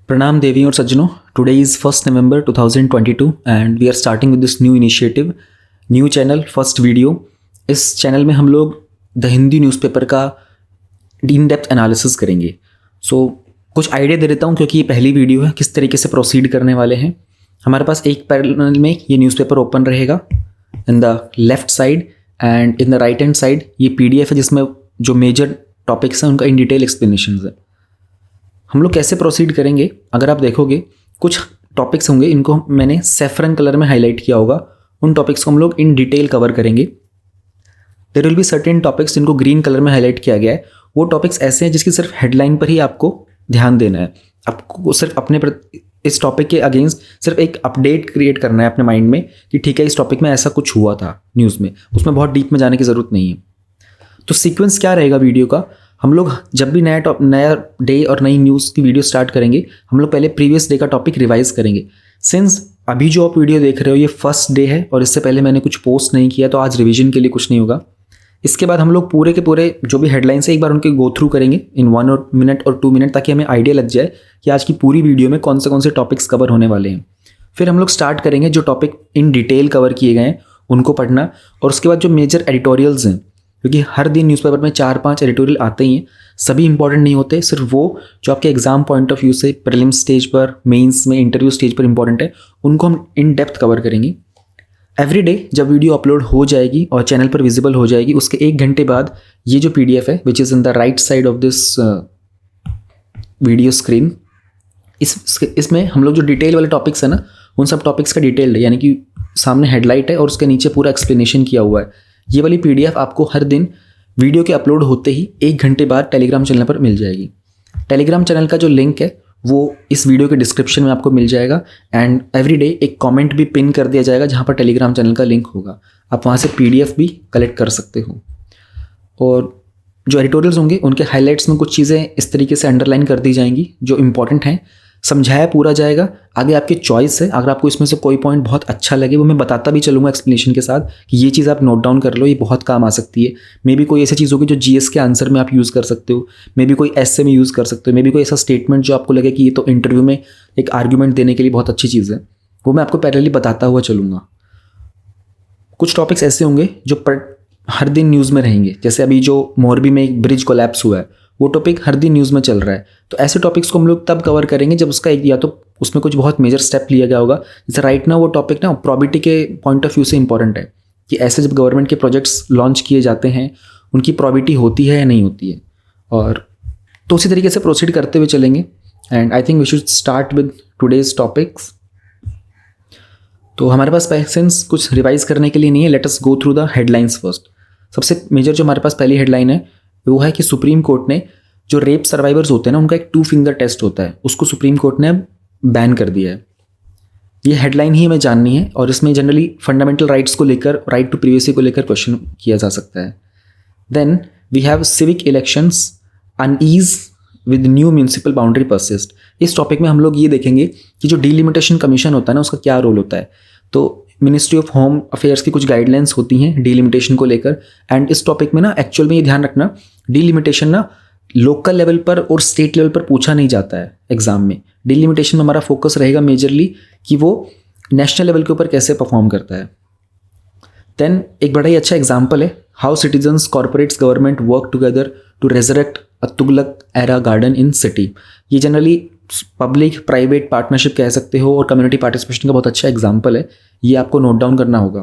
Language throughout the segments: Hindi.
Pranam Devi और सज्जनों, today is 1st November 2022 and we are starting with this new initiative, new channel, first video। इस चैनल में हम लोग द हिंदी न्यूज़पेपर का इन डेप्थ एनालिसिस करेंगे। कुछ आइडिया दे देता हूँ क्योंकि ये पहली वीडियो है, किस तरीके से प्रोसीड करने वाले हैं। हमारे पास एक पैनल में ये न्यूज़पेपर ओपन रहेगा in the left side and in the right hand side ये PDF है जिसमें जो मेजर टॉपिक्स हैं उनका इन डिटेल एक्सप्लेनेशन है। हम लोग कैसे प्रोसीड करेंगे, अगर आप देखोगे कुछ टॉपिक्स होंगे, इनको मैंने सैफरन कलर में हाईलाइट किया होगा, उन टॉपिक्स को हम लोग इन डिटेल कवर करेंगे। There will be certain topics जिनको ग्रीन कलर में हाईलाइट किया गया है। वो टॉपिक्स ऐसे हैं जिसकी सिर्फ हेडलाइन पर ही आपको ध्यान देना है। आपको सिर्फ अपने इस टॉपिक के अगेंस्ट सिर्फ एक अपडेट क्रिएट करना है अपने माइंड में कि ठीक है, इस टॉपिक में ऐसा कुछ हुआ था न्यूज़ में, उसमें बहुत डीप में जाने की ज़रूरत नहीं है। तो सीक्वेंस क्या रहेगा वीडियो का, हम लोग जब भी नया डे और नई न्यूज़ की वीडियो स्टार्ट करेंगे, हम लोग पहले प्रीवियस डे का टॉपिक रिवाइज करेंगे। सिंस अभी जो आप वीडियो देख रहे हो ये फर्स्ट डे है और इससे पहले मैंने कुछ पोस्ट नहीं किया, तो आज रिवीजन के लिए कुछ नहीं होगा। इसके बाद हम लोग पूरे के पूरे जो भी हेडलाइंस है एक बार उनके गो थ्रू करेंगे इन 1 मिनट और 2 मिनट, ताकि हमें आइडिया लग जाए कि आज की पूरी वीडियो में कौन से टॉपिक्स कवर होने वाले हैं। फिर हम लोग स्टार्ट करेंगे जो टॉपिक इन डिटेल कवर किए गए हैं उनको पढ़ना, और उसके बाद जो मेजर एडिटोरियल्स हैं, क्योंकि हर दिन न्यूज़पेपर में 4-5 एडिटोरियल आते ही हैं, सभी इंपॉर्टेंट नहीं होते, सिर्फ वो जो आपके एग्जाम पॉइंट ऑफ व्यू से प्रीलिम्स स्टेज पर, मेंस में, इंटरव्यू स्टेज पर इंपॉर्टेंट है, उनको हम इन डेप्थ कवर करेंगे। एवरी डे जब वीडियो अपलोड हो जाएगी और चैनल पर विजिबल हो जाएगी, उसके 1 घंटे बाद ये जो PDF है which is in the right side of this video screen, इसमें हम लोग जो डिटेल वाले टॉपिक्स है ना, उन सब टॉपिक्स का डिटेल्ड, यानी कि सामने हेडलाइट है और उसके नीचे पूरा एक्सप्लेनेशन किया हुआ है। ये वाली PDF आपको हर दिन वीडियो के अपलोड होते ही 1 घंटे बाद टेलीग्राम चैनल पर मिल जाएगी। टेलीग्राम चैनल का जो लिंक है वो इस वीडियो के डिस्क्रिप्शन में आपको मिल जाएगा, एंड एवरी डे एक कमेंट भी पिन कर दिया जाएगा जहाँ पर टेलीग्राम चैनल का लिंक होगा। आप वहाँ से PDF भी कलेक्ट कर सकते हो। और जो एडिटोरियल्स होंगे उनके हाइलाइट्स में कुछ चीज़ें इस तरीके से अंडरलाइन कर दी जाएंगी जो इंपॉर्टेंट हैं, समझाया पूरा जाएगा। आगे आपकी चॉइस है, अगर आपको इसमें से कोई पॉइंट बहुत अच्छा लगे वो मैं बताता भी चलूँगा एक्सप्लेनेशन के साथ कि ये चीज़ आप नोट डाउन कर लो, ये बहुत काम आ सकती है। मे बी कोई ऐसी चीज़ होगी जो GS के आंसर में आप यूज़ कर सकते हो, मे बी कोई ऐसे में यूज़ कर सकते हो, मे बी कोई ऐसा स्टेटमेंट जो आपको लगे कि ये तो इंटरव्यू में एक आर्ग्यूमेंट देने के लिए बहुत अच्छी चीज़ है, वो मैं आपको पहले बताता हुआ चलूँगा। कुछ टॉपिक्स ऐसे होंगे जो हर दिन न्यूज़ में रहेंगे, जैसे अभी जो मोरबी में एक ब्रिज कोलैप्स हुआ है, वो टॉपिक हर दिन न्यूज़ में चल रहा है। तो ऐसे टॉपिक्स को हम लोग तब कवर करेंगे जब उसका एक या तो उसमें कुछ बहुत मेजर स्टेप लिया गया होगा। जैसे राइट ना वो टॉपिक ना प्रॉबिलिटी के पॉइंट ऑफ व्यू से इंपॉर्टेंट है कि ऐसे जब गवर्नमेंट के प्रोजेक्ट्स लॉन्च किए जाते हैं उनकी प्रॉबिलिटी होती है या नहीं होती है, और तो उसी तरीके से प्रोसीड करते हुए चलेंगे। And I think we should start with today's topics. तो हमारे पास पैसेंस कुछ रिवाइज करने के लिए नहीं है, let us go through the headlines first. सबसे मेजर जो हमारे पास पहली हेडलाइन है वो है कि सुप्रीम कोर्ट ने जो रेप सर्वाइवर्स होते हैं ना, उनका एक 2 फिंगर टेस्ट होता है, उसको सुप्रीम कोर्ट ने बैन कर दिया है। ये हेडलाइन ही हमें जाननी है, और इसमें जनरली फंडामेंटल राइट्स को लेकर, राइट टू प्रिवेसी को लेकर क्वेश्चन किया जा सकता है। Then we have civic elections, unease with new municipal boundary persist. इस टॉपिक में हम लोग ये देखेंगे कि जो डिलिमिटेशन कमीशन होता है ना, उसका क्या रोल होता है। तो मिनिस्ट्री ऑफ होम अफेयर्स की कुछ गाइडलाइंस होती हैं डिलिमिटेशन को लेकर, एंड इस टॉपिक में ना एक्चुअल में ये ध्यान रखना, डिलिमिटेशन ना लोकल लेवल पर और स्टेट लेवल पर पूछा नहीं जाता है एग्जाम में। डिलिमिटेशन में हमारा फोकस रहेगा मेजरली कि वो नेशनल लेवल के ऊपर कैसे परफॉर्म करता है। देन एक बड़ा ही अच्छा एग्जाम्पल है how citizens corporates government work together to resurrect a Tughlaq era garden in city. ये जनरली पब्लिक प्राइवेट पार्टनरशिप कह सकते हो और कम्युनिटी पार्टिसिपेशन का बहुत अच्छा एग्जाम्पल है, ये आपको नोट डाउन करना होगा।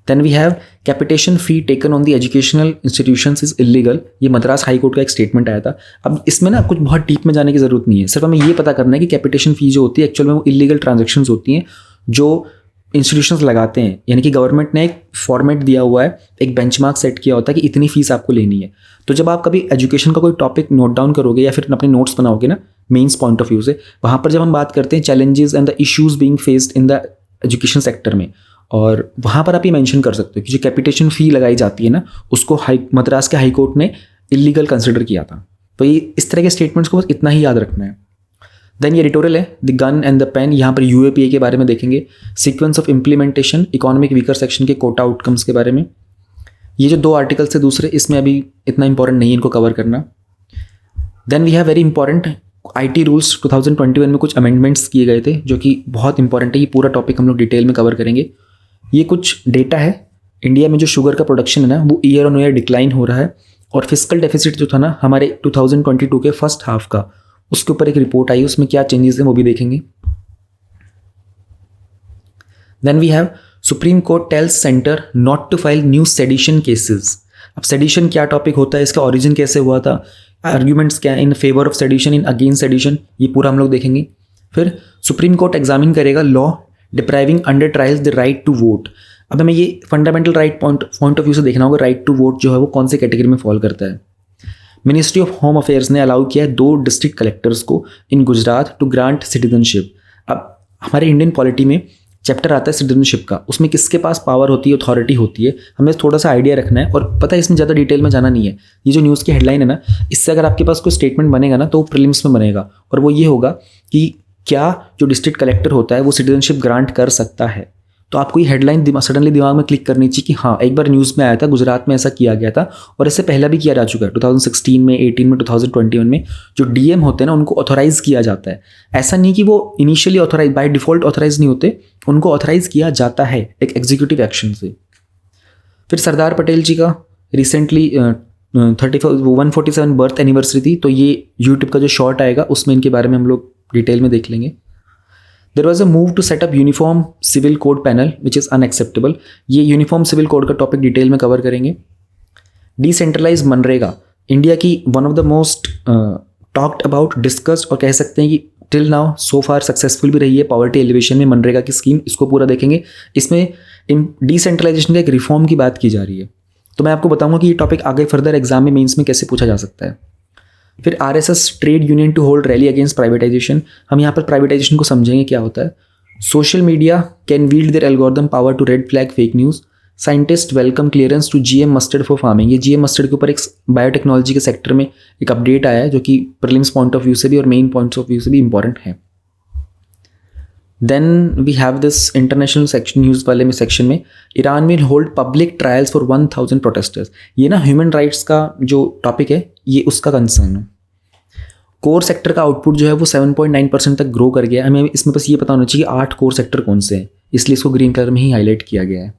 Then we have capitation fee taken on the educational institutions is illegal. ये मद्रास हाई कोर्ट का एक स्टेटमेंट आया था। अब इसमें ना कुछ बहुत डीप में जाने की जरूरत नहीं है, सिर्फ हमें ये पता करना है कि कैपिटेशन फी जो होती है एक्चुअल में वो इलीगल ट्रांजेक्शन्स होती हैं जो इंस्टीट्यूशंस लगाते हैं, यानी कि गवर्नमेंट ने एक फॉर्मेट दिया हुआ है, एक बेंचमार्क सेट किया होता है कि इतनी फीस आपको लेनी है। तो जब आप कभी एजुकेशन का कोई टॉपिक नोट डाउन करोगे या फिर अपने नोट्स बनाओगे ना मेंस पॉइंट ऑफ व्यू से, वहाँ पर जब हम बात करते हैं challenges and the issues being faced in the education sector में, और वहाँ पर आप ये मेंशन कर सकते हो कि जो कैपिटेशन फ़ी लगाई जाती है ना, उसको मद्रास के हाई कोर्ट ने इलीगल कंसिडर किया था। तो ये इस तरह के स्टेटमेंट्स को बस इतना ही याद रखना है। देन ये एडिटोरियल है the gun and the pen, यहाँ पर UAPA के बारे में देखेंगे, sequence of implementation, economic weaker section के कोटा आउटकम्स के बारे में। ये जो 2 आर्टिकल्स है दूसरे, इसमें अभी इतना इंपॉर्टेंट नहीं है इनको कवर करना। Then we have very important IT rules 2021 में कुछ अमेंडमेंट्स किए गए थे जो कि बहुत इंपॉर्टेंट है। ये पूरा टॉपिक हम लोग डिटेल में कवर करेंगे। ये कुछ डेटा है, इंडिया में जो शुगर का प्रोडक्शन है ना वो ईयर ऑन ईयर डिक्लाइन हो रहा है, और फिजिकल डेफिसिट जो था ना हमारे 2022 के फर्स्ट हाफ का, उसके ऊपर एक रिपोर्ट आई, उसमें क्या चेंजेस हैं वो भी देखेंगे। Then we have supreme court tells centre not to file new sedition cases. अब सेडिशन क्या टॉपिक होता है, इसका ओरिजिन कैसे हुआ था, आर्ग्यूमेंट्स क्या in favour of sedition, in against sedition, ये पूरा हम लोग देखेंगे। फिर सुप्रीम कोर्ट एग्जामिन करेगा law depriving under trials the right to vote. अब हमें ये fundamental right point of view से देखना होगा, राइट टू वोट जो है वो कौन से कैटेगरी में फॉल करता है। मिनिस्ट्री ऑफ होम अफेयर्स ने अलाउ किया है 2 डिस्ट्रिक्ट कलेक्टर्स को इन गुजरात टू ग्रांट सिटीजनशिप। अब हमारे इंडियन पॉलिटी में चैप्टर आता है सिटीजनशिप का, उसमें किसके पास पावर होती है, अथॉरिटी होती है, हमें थोड़ा सा आइडिया रखना है। और पता है इसमें ज़्यादा डिटेल में जाना नहीं है, ये जो न्यूज़ की हेडलाइन है ना, इससे अगर आपके पास कोई स्टेटमेंट बनेगा ना तो वो प्रीलिम्स में बनेगा, और वो ये होगा कि क्या जो डिस्ट्रिक्ट कलेक्टर होता है वो सिटीजनशिप ग्रांट कर सकता है। तो आपको ये हेडलाइन सडनली दिमाग में क्लिक करनी चाहिए कि हाँ, एक बार न्यूज़ में आया था, गुजरात में ऐसा किया गया था, और इससे पहले भी किया जा चुका है 2016 में, 18 में, 2021 में। जो DM होते हैं ना उनको ऑथोराइज किया जाता है। ऐसा नहीं कि वो initially authorise by default authorise नहीं होते, उनको ऑथोराइज किया जाता है एक एग्जीक्यूटिव एक्शन से। फिर सरदार पटेल जी का रिसेंटली 147 बर्थ एनिवर्सरी थी, तो ये यूट्यूब का जो शॉर्ट आएगा उसमें इनके बारे में हम लोग डिटेल में देख लेंगे। There was a move to set up uniform civil code panel which is unacceptable. ये यूनिफॉर्म सिविल कोड का टॉपिक डिटेल में कवर करेंगे। डिसेंट्रलाइज मनरेगा, इंडिया की one of the most talked about, discussed, और कह सकते हैं कि till now so far successful भी रही है पॉवर्टी एलिवेशन में मनरेगा की स्कीम। इसको पूरा देखेंगे। इसमें डिसेंट्रलाइजेशन का एक रिफॉर्म की बात की जा रही है, तो मैं आपको बताऊंगा कि ये टॉपिक आगे फर्दर एग्जाम में, मेंस में कैसे पूछा जा सकता है। फिर RSS trade union to hold rally against privatisation. हम यहाँ पर प्राइवेटाइजेशन को समझेंगे क्या होता है। Social media can wield their algorithm power to red flag fake news. Scientist welcome clearance to GM mustard for farming. ये GM मस्टर्ड के ऊपर एक बायोटेक्नोलॉजी के सेक्टर में एक अपडेट आया है जो कि प्रीलिम्स पॉइंट ऑफ व्यू से भी और मेन पॉइंट्स ऑफ व्यू से भी इंपॉर्टेंट है। Then we have this international section, news वाले में सेक्शन में, Iran will hold public trials for 1000 protesters. ये ना ह्यूमन राइट्स का जो टॉपिक है ये उसका कंसर्न है। कोर सेक्टर का आउटपुट जो है वो 7.9% तक ग्रो कर गया है। हमें इसमें बस ये पता होना चाहिए 8 कोर सेक्टर कौन से हैं, इसलिए इसको ग्रीन कलर में ही हाईलाइट किया गया है।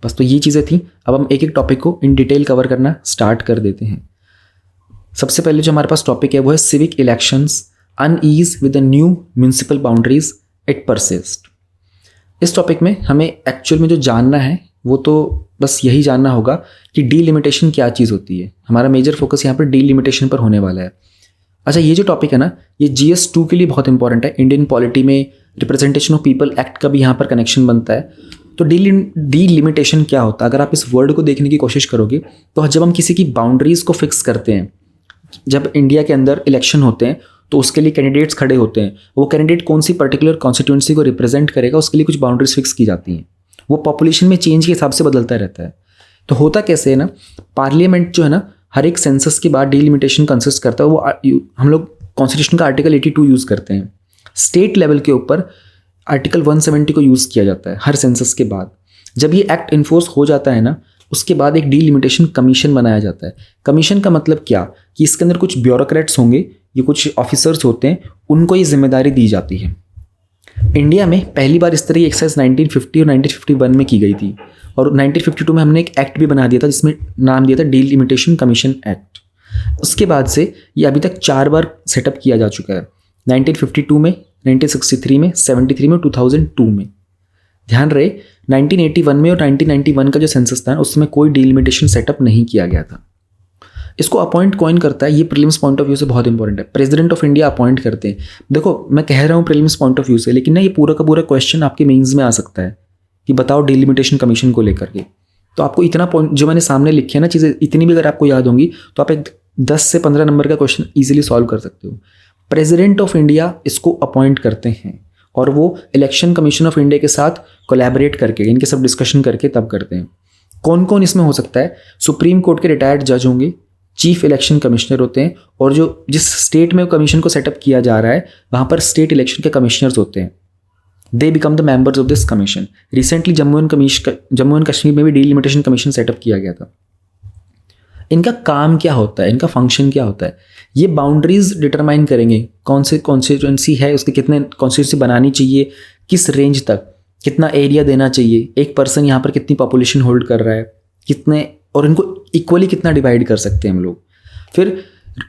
बस तो ये चीज़ें थी। अब हम एक एक टॉपिक को इन डिटेल कवर करना स्टार्ट कर देते हैं। सबसे पहले जो हमारे पास टॉपिक है वो है civic elections, unease with the new municipal boundaries it persist. इस टॉपिक में हमें एक्चुअल में जो जानना है वो तो बस यही जानना होगा कि डीलिमिटेशन क्या चीज़ होती है। हमारा मेजर फोकस यहाँ पर डीलिमिटेशन पर होने वाला है। अच्छा, ये जो टॉपिक है ना ये GS2 के लिए बहुत इंपॉर्टेंट है। इंडियन पॉलिटी में रिप्रेजेंटेशन ऑफ पीपल एक्ट का भी यहाँ पर कनेक्शन बनता है। तो डीलिमिटेशन क्या होता है, अगर आप इस वर्ड को देखने की कोशिश करोगे तो जब हम किसी की बाउंड्रीज को फिक्स करते हैं, जब इंडिया के अंदर इलेक्शन होते हैं तो उसके लिए कैंडिडेट्स खड़े होते हैं, वो कैंडिडेट कौन सी पर्टिकुलर कॉन्स्टिट्यूंसी को रिप्रेजेंट करेगा उसके लिए कुछ बाउंड्रीज फिक्स की जाती हैं। वो पॉपुलेशन में चेंज के हिसाब से बदलता रहता है। तो होता कैसे है ना, पार्लियामेंट जो है ना हर एक सेंसस के बाद डीलिमिटेशन कंसिस्ट करता है। वो हम लोग कॉन्स्टिट्यूशन का आर्टिकल 82 यूज़ करते हैं। स्टेट लेवल के ऊपर आर्टिकल 170 को यूज़ किया जाता है हर सेंसस के बाद। जब ये एक्ट इन्फोर्स हो जाता है ना उसके बाद एक डीलिमिटेशन कमीशन बनाया जाता है। कमीशन का मतलब क्या कि इसके अंदर कुछ ब्यूरोक्रेट्स होंगे, ये कुछ ऑफिसर्स होते हैं, उनको ये जिम्मेदारी दी जाती है। इंडिया में पहली बार इस तरह की एक्सरसाइज 1950 और 1951 में की गई थी, और 1952 में हमने एक एक्ट भी बना दिया था जिसमें नाम दिया था डीलिमिटेशन कमीशन एक्ट। उसके बाद से ये अभी तक 4 बार सेटअप किया जा चुका है, 1952 में, 1963 में, 73 में, 2002 में। ध्यान रहे 1981 में और 1991 का जो सेंसस था उसमें कोई डीलिमिटेशन सेटअप नहीं किया गया था। इसको अपॉइंट कौन करता है, ये प्रीलिम्स पॉइंट ऑफ व्यू से बहुत इंपॉर्टेंट है। प्रेसिडेंट ऑफ इंडिया अपॉइंट करते हैं। देखो मैं कह रहा हूँ प्रीलिम्स पॉइंट ऑफ व्यू से, लेकिन ना ये पूरा का पूरा क्वेश्चन आपके मेंस में आ सकता है कि बताओ डीलिमिटेशन कमीशन को लेकर के। तो आपको इतना पॉइंट जो मैंने सामने लिखे हैं ना चीज़ें, इतनी भी अगर आपको याद होंगी तो आप एक 10 से 15 नंबर का क्वेश्चन ईजिली सॉल्व कर सकते हो। प्रेसिडेंट ऑफ इंडिया इसको अपॉइंट करते हैं और वो इलेक्शन कमीशन ऑफ इंडिया के साथ कोलैबोरेट करके, इनके सब डिस्कशन करके तब करते हैं। कौन कौन इसमें हो सकता है, सुप्रीम कोर्ट के रिटायर्ड जज होंगे, चीफ इलेक्शन कमिश्नर होते हैं, और जो जिस स्टेट में कमीशन को सेटअप किया जा रहा है वहाँ पर स्टेट इलेक्शन के कमिश्नर्स होते हैं। They become the members of this commission. Recently Jammu and Kashmir में भी डीलिमिटेशन कमीशन सेटअप किया गया था। इनका काम क्या होता है, इनका फंक्शन क्या होता है, ये बाउंड्रीज डिटरमाइन करेंगे। कौन से कॉन्स्टिट्यूंसी है, उसके कितने कॉन्स्टिट्यूंसी बनानी चाहिए, किस रेंज तक, कितना एरिया देना चाहिए, एक पर्सन यहाँ पर कितनी पॉपुलेशन होल्ड कर रहा है, कितने, और इनको इक्वली कितना डिवाइड कर सकते हैं हम लोग। फिर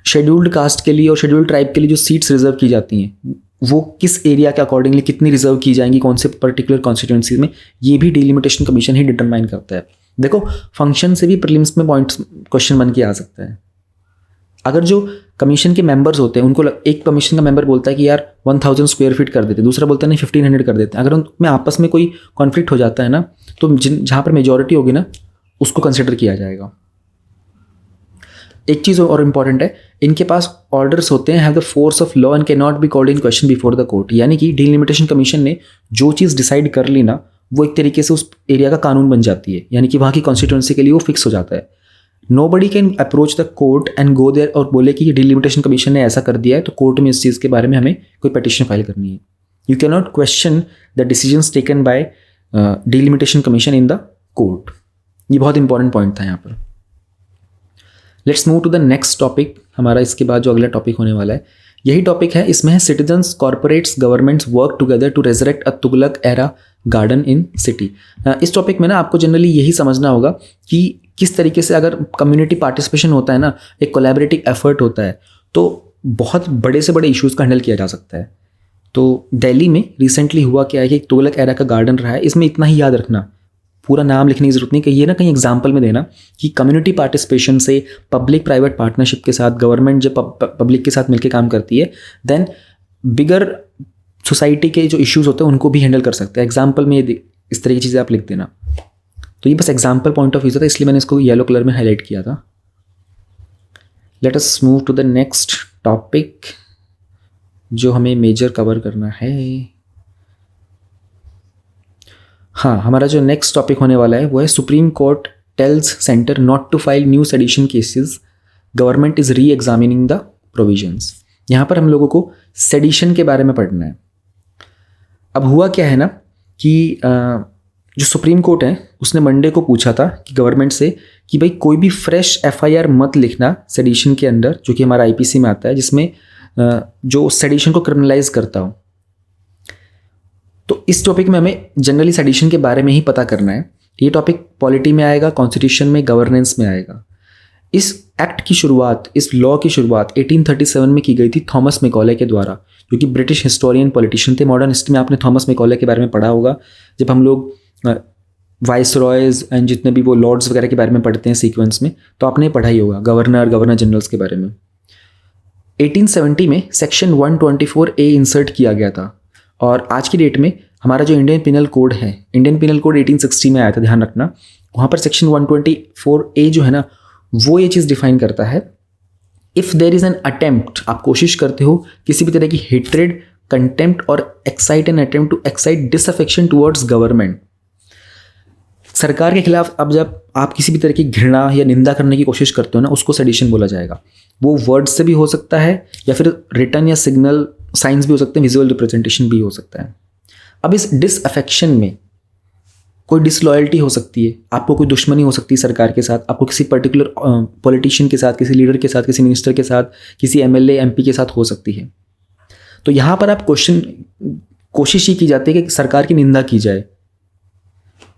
शेड्यूल्ड कास्ट के लिए और शेड्यूल्ड ट्राइब के लिए जो सीट्स रिजर्व की जाती हैं वो किस एरिया के अकॉर्डिंगली कितनी रिजर्व की जाएंगी, कौन से पर्टिकुलर कॉन्स्टिट्यूंसी में, ये भी डिलिमिटेशन कमीशन ही डिटरमाइन करता है। देखो फंक्शन से भी प्रीलिम्स में पॉइंट्स क्वेश्चन बन के आ सकता है। अगर जो कमीशन के मेंबर्स होते हैं उनको एक कमीशन का मेंबर बोलता है कि यार 1000 स्क्वायर फीट कर देते हैं, दूसरा बोलता है नहीं 1500 कर देते हैं, अगर उनमें आपस में कोई कॉन्फ्लिक्ट हो जाता है ना, तो जहाँ पर मेजॉरिटी होगी ना उसको कंसिडर किया जाएगा। एक चीज़ और इम्पॉर्टेंट है, इनके पास ऑर्डर्स होते हैं, have the force of law and can not be called in question before the court. यानी कि डिलिमिटेशन कमीशन ने जो चीज़ डिसाइड कर ली ना, वो एक तरीके से उस एरिया का कानून बन जाती है, यानी कि वहाँ की कॉन्स्टिट्यूंसी के लिए वो फिक्स हो जाता है। Nobody can approach the court and go there और बोले कि ये डिलिमिटेशन कमीशन ने ऐसा कर दिया है तो कोर्ट में इस चीज़ के बारे में हमें कोई पिटीशन फाइल करनी है। You can not question the decisions taken by delimitation commission in the court. ये बहुत इंपॉर्टेंट पॉइंट था यहाँ पर। Let's move to the next topic. हमारा इसके बाद जो अगला टॉपिक होने वाला है यही टॉपिक है, इसमें है citizens corporates governments work together to resurrect a Tughlaq era garden in city. इस टॉपिक में ना आपको जनरली यही समझना होगा कि किस तरीके से अगर कम्युनिटी पार्टिसिपेशन होता है ना, एक कोलैबोरेटिव एफर्ट होता है, तो बहुत बड़े से बड़े इश्यूज़ का हैंडल किया जा सकता है। तो दिल्ली में रिसेंटली हुआ क्या है कि एक तुगलक एरा का गार्डन रहा है। इसमें इतना ही याद रखना, पूरा नाम लिखने की जरूरत नहीं, कि ये ना कहीं एग्जाम्पल में देना कि कम्युनिटी पार्टिसिपेशन से, पब्लिक प्राइवेट पार्टनरशिप के साथ, गवर्नमेंट जब पब्लिक के साथ मिलकर काम करती है, देन बिगर सोसाइटी के जो इश्यूज़ होते हैं उनको भी हैंडल कर सकते हैं। एग्जाम्पल में ये इस तरह की चीज़ें आप लिख देना। तो ये बस एग्जाम्पल पॉइंट ऑफ व्यू था, इसलिए मैंने इसको येलो कलर में हाईलाइट किया था। Let us move to the next topic जो हमें मेजर कवर करना है। हाँ, हमारा जो नेक्स्ट टॉपिक होने वाला है वो है supreme court tells centre not to file new sedition cases, government is re examining the provisions. यहाँ पर हम लोगों को सेडिशन के बारे में पढ़ना है। अब हुआ क्या है ना कि जो सुप्रीम कोर्ट है उसने मंडे को पूछा था कि गवर्नमेंट से कि भाई कोई भी फ्रेश एफआईआर मत लिखना सेडिशन के अंदर, जो कि हमारा आईपीसी में आता है, जिसमें जो सेडिशन को क्रिमिनलाइज करता हो। तो इस टॉपिक में हमें जनरली सेडिशन के बारे में ही पता करना है। ये टॉपिक पॉलिटी में आएगा, कॉन्स्टिट्यूशन में, गवर्नेंस में आएगा। इस एक्ट की शुरुआत, इस लॉ की शुरुआत 1837 में की गई थी थॉमस मैकॉले के द्वारा, जो कि ब्रिटिश हिस्टोरियन पॉलिटिशियन थे। मॉडर्न हिस्ट्री में आपने थॉमस मैकॉले के बारे में पढ़ा होगा, जब हम लोग वाइस रॉयज़ एंड जितने भी वो लॉर्ड्स वगैरह के बारे में पढ़ते हैं सीक्वेंस में, तो आपने पढ़ा ही होगा गवर्नर जनरल्स के बारे में। 1870 में सेक्शन 124A इंसर्ट किया गया था, और आज की डेट में हमारा जो इंडियन पिनल कोड है, इंडियन पिनल कोड 1860 में आया था, ध्यान रखना। वहाँ पर सेक्शन 124A जो है ना, वो ये चीज़ डिफाइन करता है, if there is an attempt, आप कोशिश करते हो किसी भी तरह की हेट्रेड, कंटेम्प्ट और excite an attempt to excite disaffection towards government, सरकार के खिलाफ अब जब आप किसी भी तरह की घृणा या निंदा करने की कोशिश करते हो ना, उसको सेडिशन बोला जाएगा। वो वर्ड से भी हो सकता है, या फिर रिटर्न या सिग्नल साइंस भी हो सकते हैं, विजुअल रिप्रेजेंटेशन भी हो सकता है। अब इस डिसअफेक्शन में कोई डिसलॉयल्टी हो सकती है, आपको कोई दुश्मनी हो सकती है सरकार के साथ, आपको किसी पर्टिकुलर पॉलिटिशियन के साथ, किसी लीडर के साथ, किसी मिनिस्टर के साथ, किसी एमएलए एमपी के साथ हो सकती है। तो यहाँ पर आप कोशिश ही की जाती है कि सरकार की निंदा की जाए,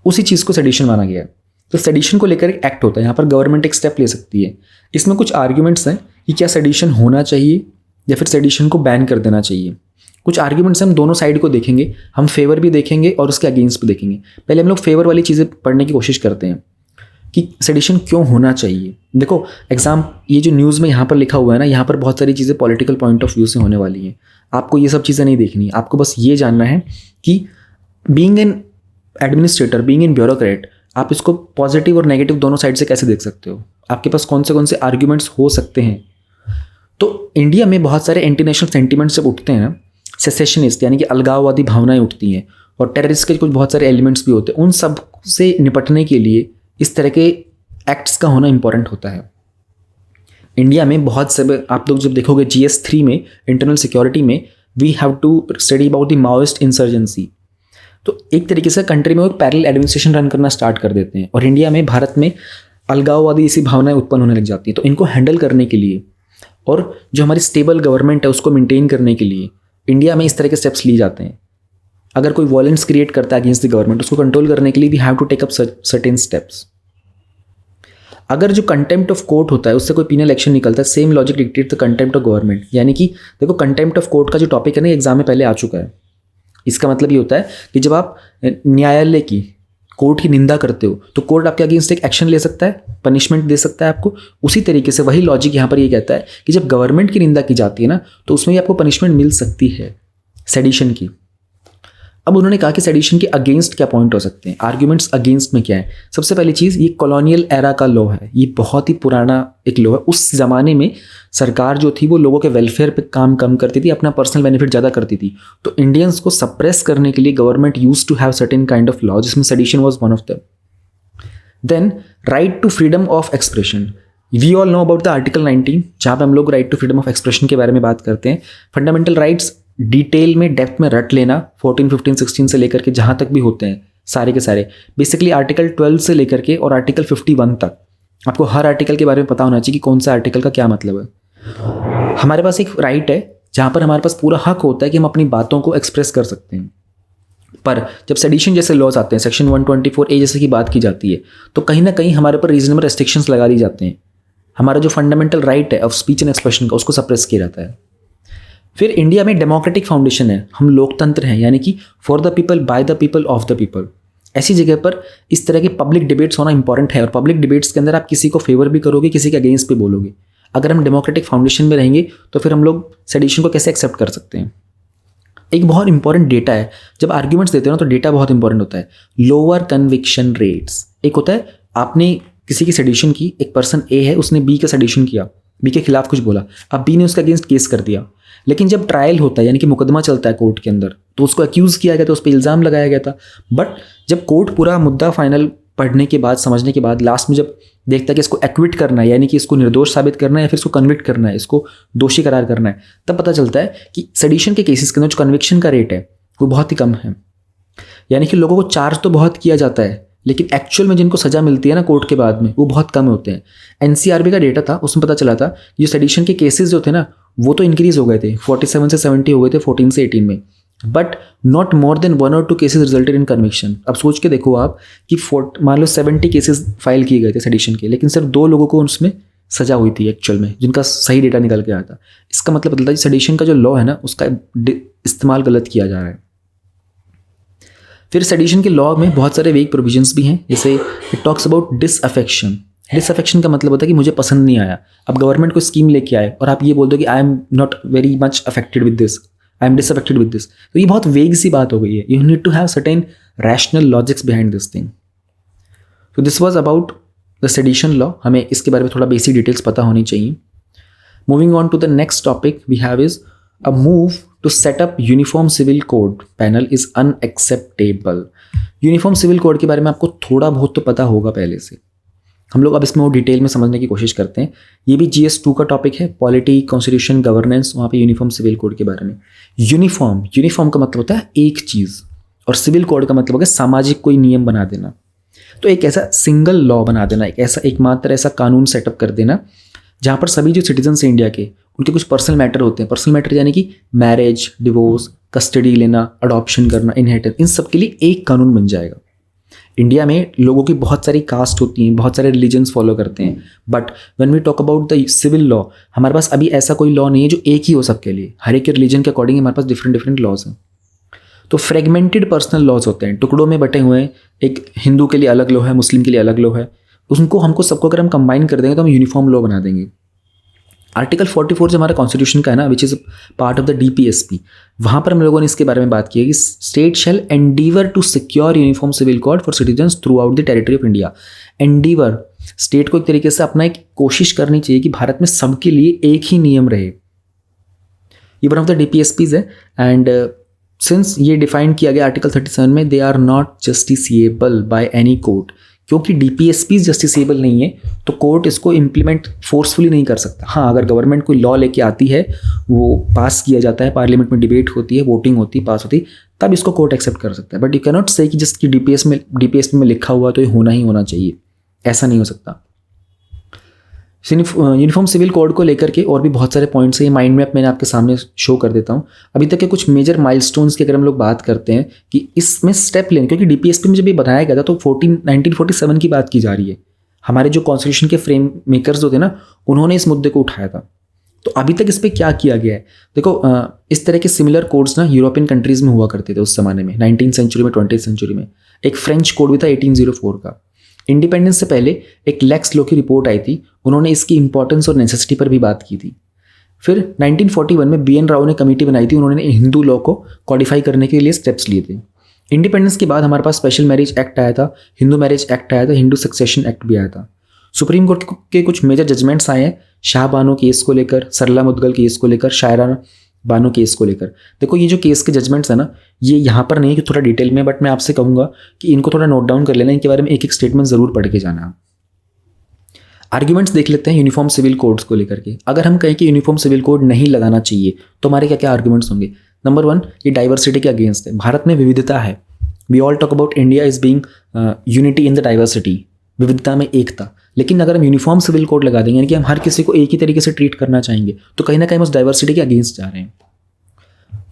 उसी चीज़ को सेडिशन माना गया है। तो सेडिशन को लेकर एक एक्ट होता है, यहाँ पर गवर्नमेंट एक स्टेप ले सकती है। इसमें कुछ आर्ग्यूमेंट्स हैं कि क्या सेडिशन होना चाहिए या फिर सेडिशन को बैन कर देना चाहिए। कुछ आर्ग्यूमेंट्स हम दोनों साइड को देखेंगे, हम फेवर भी देखेंगे और उसके अगेंस्ट भी देखेंगे। पहले हम लोग फेवर वाली चीज़ें पढ़ने की कोशिश करते हैं कि सेडिशन क्यों होना चाहिए। देखो ये जो न्यूज़ में यहाँ पर लिखा हुआ है ना, यहाँ पर बहुत सारी चीज़ें पॉलिटिकल पॉइंट ऑफ व्यू से होने वाली हैं। आपको ये सब चीज़ें नहीं देखनी, आपको बस ये जानना है कि being an administrator, being an bureaucrat, आप इसको पॉजिटिव और नेगेटिव दोनों साइड से कैसे देख सकते हो, आपके पास कौन से आर्ग्यूमेंट्स हो सकते हैं। तो इंडिया में बहुत सारे एंटी नेशनल सेंटिमेंट्स जब उठते हैं ना, सेसेशनिस्ट यानी कि अलगाववादी भावनाएं उठती हैं, और टेररिस्ट के कुछ बहुत सारे एलिमेंट्स भी होते हैं, उन सब से निपटने के लिए इस तरह के एक्ट्स का होना इंपॉर्टेंट होता है। इंडिया में बहुत से, आप लोग जब देखोगे GS3 में, इंटरनल सिक्योरिटी में, we have to study about the Maoist insurgency. तो एक तरीके से कंट्री में एक पैरेलल एडमिनिस्ट्रेशन रन करना स्टार्ट कर देते हैं। और इंडिया में, भारत में अलगाववादी ऐसी भावनाएं उत्पन्न होने लग जाती हैं। तो इनको हैंडल करने के लिए और जो हमारी स्टेबल गवर्नमेंट है उसको मेंटेन करने के लिए इंडिया में इस तरह के स्टेप्स लिए जाते हैं। अगर कोई वॉयलेंस क्रिएट करता है अगेंस्ट द गवर्नमेंट, उसको कंट्रोल करने के लिए we have to take up certain steps. अगर जो कंटेम्प्ट ऑफ कोर्ट होता है उससे कोई पीनल एक्शन निकलता है, same logic dictate the contempt of government. यानी कि देखो, कंटेम्प्ट ऑफ कोर्ट का जो टॉपिक है ना, एग्जाम में पहले आ चुका है। इसका मतलब ये होता है कि जब आप न्यायालय की, कोर्ट की निंदा करते हो तो कोर्ट आपके अगेंस्ट एक एक्शन ले सकता है, पनिशमेंट दे सकता है आपको। उसी तरीके से वही लॉजिक यहाँ पर ये कहता है कि जब गवर्नमेंट की निंदा की जाती है ना, तो उसमें भी आपको पनिशमेंट मिल सकती है सेडिशन की। अब उन्होंने कहा कि सेडिशन के अगेंस्ट क्या पॉइंट हो सकते हैं, आर्ग्यूमेंट्स अगेंस्ट में क्या है। सबसे पहली चीज़, ये कॉलोनियल एरा का लॉ है, ये बहुत ही पुराना एक लॉ है। उस ज़माने में सरकार जो थी वो लोगों के वेलफेयर पे काम कम करती थी, अपना पर्सनल बेनिफिट ज़्यादा करती थी। तो इंडियंस को सप्रेस करने के लिए government use to have certain kind of law, जिसमें sedition was one of them. Then right to freedom of expression, we all know about the article 19, जहाँ पे हम लोग right to freedom of expression के बारे में बात करते हैं। फंडामेंटल राइट्स डिटेल में, डेप्थ में रट लेना, 14, 15, 16 से लेकर के जहाँ तक भी होते हैं सारे के सारे, बेसिकली आर्टिकल 12 से लेकर के और आर्टिकल 51 तक आपको हर आर्टिकल के बारे में पता होना चाहिए कि कौन सा आर्टिकल का क्या मतलब है। हमारे पास एक राइट है जहाँ पर हमारे पास पूरा हक होता है कि हम अपनी बातों को एक्सप्रेस कर सकते हैं। पर जब सेडिशन जैसे लॉज आते हैं, सेक्शन 124A जैसे की बात की जाती है, तो कहीं ना कहीं हमारे पर रीजनेबल रेस्ट्रिक्शंस लगा दी जाते हैं। हमारा जो फंडामेंटल राइट है ऑफ स्पीच एंड एक्सप्रेशन का, उसको सप्रेस किया जाता है। फिर इंडिया में डेमोक्रेटिक फाउंडेशन है, हम लोकतंत्र हैं, यानी कि for the people, by the people, of the people. ऐसी जगह पर इस तरह के पब्लिक डिबेट्स होना इंपॉर्टेंट है, और पब्लिक डिबेट्स के अंदर आप किसी को फेवर भी करोगे, किसी के अगेंस्ट भी बोलोगे। अगर हम डेमोक्रेटिक फाउंडेशन में रहेंगे तो फिर हम लोग सेडिशन को कैसे एक्सेप्ट कर सकते हैं। एक बहुत इंपॉर्टेंट डेटा है, जब आर्ग्यूमेंट्स देते हो ना तो डेटा बहुत इंपॉर्टेंट होता है। लोअर कन्विक्शन रेट्स, एक होता है आपने किसी की सेडिशन की, एक पर्सन ए है, उसने बी का सेडिशन किया, बी के खिलाफ कुछ बोला, अब बी ने उसके अगेंस्ट केस कर दिया, लेकिन जब ट्रायल होता है यानी कि मुकदमा चलता है कोर्ट के अंदर, तो उसको अक्यूज़ किया गया था, उस पर इल्ज़ाम लगाया गया था। बट जब कोर्ट पूरा मुद्दा फाइनल पढ़ने के बाद, समझने के बाद, लास्ट में जब देखता है कि इसको एक्विट करना है, यानी कि इसको निर्दोष साबित करना है या फिर इसको कन्विक्ट करना है, इसको दोषी करार करना है, तब पता चलता है कि सेडिशन के केसेस के अंदर जो कन्विक्शन का रेट है वो बहुत ही कम है। यानी कि लोगों को चार्ज तो बहुत किया जाता है, लेकिन एक्चुअल में जिनको सज़ा मिलती है ना कोर्ट के बाद में, वो बहुत कम होते हैं। NCRB का डेटा था, उसमें पता चला था ये सेडिशन के केसेस जो थे ना, वो तो इंक्रीज हो गए थे, 47 से 70 हो गए थे 14 से 18 में, बट नॉट मोर देन 1 और 2 केसेस रिजल्टेड इन कन्विक्शन। अब सोच के देखो आप कि मान लो 70 केसेस फाइल किए गए थे सेडिशन के, लेकिन सिर्फ 2 लोगों को उसमें सजा हुई थी एक्चुअल में, जिनका सही डेटा निकल के आया था। इसका मतलब बदलता है कि सेडिशन का जो लॉ है ना, उसका इस्तेमाल गलत किया जा रहा है। फिर सेडिशन के लॉ में बहुत सारे वेग प्रोविजंस भी हैं, जैसे it talks about disaffection. Disaffection का मतलब होता है कि मुझे पसंद नहीं आया। अब गवर्नमेंट कोई स्कीम लेके आए और आप ये बोल दो कि I am not very much affected with this, I am disaffected with this, तो ये बहुत वेग सी बात हो गई है। You need to have certain rational logics behind this thing. तो this was about the sedition law. हमें इसके बारे में थोड़ा बेसिक डिटेल्स पता होनी चाहिए। Moving on to the next topic we have is a move to set up uniform civil code panel is unacceptable। Uniform civil code के बारे में आपको थोड़ा बहुत तो पता होगा पहले से, हम लोग अब इसमें और डिटेल में समझने की कोशिश करते हैं। ये भी GS2 का टॉपिक है, पॉलिटी, कॉन्स्टिट्यूशन, गवर्नेंस, वहाँ पे यूनिफॉर्म सिविल कोड के बारे में। यूनिफॉर्म का मतलब होता है एक चीज़, और सिविल कोड का मतलब होगा सामाजिक कोई नियम बना देना। तो एक ऐसा सिंगल लॉ बना देना, एक ऐसा एकमात्र ऐसा कानून सेटअप कर देना जहाँ पर सभी जो सिटीजन्स हैं इंडिया के, उनके कुछ पर्सनल मैटर होते हैं। पर्सनल मैटर यानी कि मैरिज, डिवोर्स, कस्टडी लेना, अडॉप्शन करना, इनहेरिटेंस, इन सब के लिए एक कानून बन जाएगा। इंडिया में लोगों की बहुत सारी कास्ट होती हैं, बहुत सारे रिलीजन्स फॉलो करते हैं, but when we talk about the civil law, हमारे पास अभी ऐसा कोई लॉ नहीं है जो एक ही हो सबके लिए। हर एक के रिलीजन के अकॉर्डिंग हमारे पास डिफरेंट लॉज हैं। तो फ्रेगमेंटेड पर्सनल लॉज होते हैं, टुकड़ों में बटे हुए हैं। एक हिंदू के लिए अलग लॉ है, मुस्लिम के लिए अलग लॉ है, उनको हमको सबको अगर हम कंबाइन कर देंगे तो हम यूनिफॉर्म लॉ बना देंगे। आर्टिकल 44 जो हमारा कॉन्स्टिट्यूशन का है ना, which is part of the DPSP, वहाँ पर हम लोगों ने इसके बारे में बात की है कि state shall endeavour to secure uniform civil code for citizens throughout the territory of India. Endeavour, state को एक तरीके से अपना एक कोशिश करनी चाहिए कि भारत में सबके लिए एक ही नियम रहे। ये वन ऑफ द DPSPs है, एंड सिंस ये डिफाइन किया गया आर्टिकल 37 में, they are not justiciable by any court. क्योंकि DPSPs जस्टिसेबल नहीं है तो कोर्ट इसको इम्प्लीमेंट फोर्सफुली नहीं कर सकता। हाँ, अगर गवर्नमेंट कोई लॉ लेके आती है, वो पास किया जाता है, पार्लियामेंट में डिबेट होती है, वोटिंग होती है, पास होती है, तब इसको कोर्ट एक्सेप्ट कर सकता है। बट यू कैनॉट से कि जिसकी DPSP में लिखा हुआ तो ये होना ही होना चाहिए, ऐसा नहीं हो सकता। यूनिफॉर्म सिविल कोड को लेकर के और भी बहुत सारे पॉइंट्स हैं, ये माइंड मैप मैंने आपके सामने शो कर देता हूँ। अभी तक के कुछ मेजर माइलस्टोन्स की अगर हम लोग बात करते हैं कि इसमें स्टेप लेने, क्योंकि डीपीएसपी में जब ये बनाया गया था तो 1947 की बात की जा रही है। हमारे जो कॉन्स्टिट्यूशन के फ्रेम मेकर्स जो थे ना, उन्होंने इस मुद्दे को उठाया था। तो अभी तक इस पर क्या किया गया है? देखो, इस तरह के सिमिलर कोड्स ना यूरोपियन कंट्रीज़ में हुआ करते थे उस जमाने में, 19th सेंचुरी में, 20th सेंचुरी में। एक फ्रेंच कोड भी था 1804 का। इंडिपेंडेंस से पहले एक लेक्स लॉ की रिपोर्ट आई थी, उन्होंने इसकी इंपॉर्टेंस और नेसेसिटी पर भी बात की थी। फिर 1941 में BN राव ने कमेटी बनाई थी, उन्होंने हिंदू लॉ को कॉडिफाई करने के लिए स्टेप्स लिए थे। इंडिपेंडेंस के बाद हमारे पास स्पेशल मैरिज एक्ट आया था, हिंदू मैरिज एक्ट आया था, हिंदू सक्सेशन एक्ट भी आया था। सुप्रीम कोर्ट के कुछ मेजर जजमेंट्स आए हैं शाह बानो केस को लेकर, सरला मुदगल केस को लेकर, शायरा बानो केस को लेकर। देखो, ये जो केस के जजमेंट्स है ना, ये यहाँ पर नहीं है कि थोड़ा डिटेल में, बट मैं आपसे कहूँगा कि इनको थोड़ा नोट डाउन कर लेना, इनके बारे में एक एक स्टेटमेंट ज़रूर पढ़ के जाना। आर्ग्यूमेंट्स देख लेते हैं यूनिफॉर्म सिविल कोड्स को लेकर के। अगर हम कहें कि यूनिफॉर्म सिविल कोड नहीं लगाना चाहिए तो हमारे क्या क्या आर्ग्यूमेंट्स होंगे? नंबर 1, ये डाइवर्सिटी के अगेंस्ट है। भारत में विविधता है। We all talk about India is being unity in the diversity, विविधता में एकता। लेकिन अगर हम यूनिफॉर्म सिविल कोड लगा देंगे, यानी कि हम हर किसी को एक ही तरीके से ट्रीट करना चाहेंगे, तो कहीं ना कहीं हम उस डाइवर्सिटी के अगेंस्ट जा रहे हैं।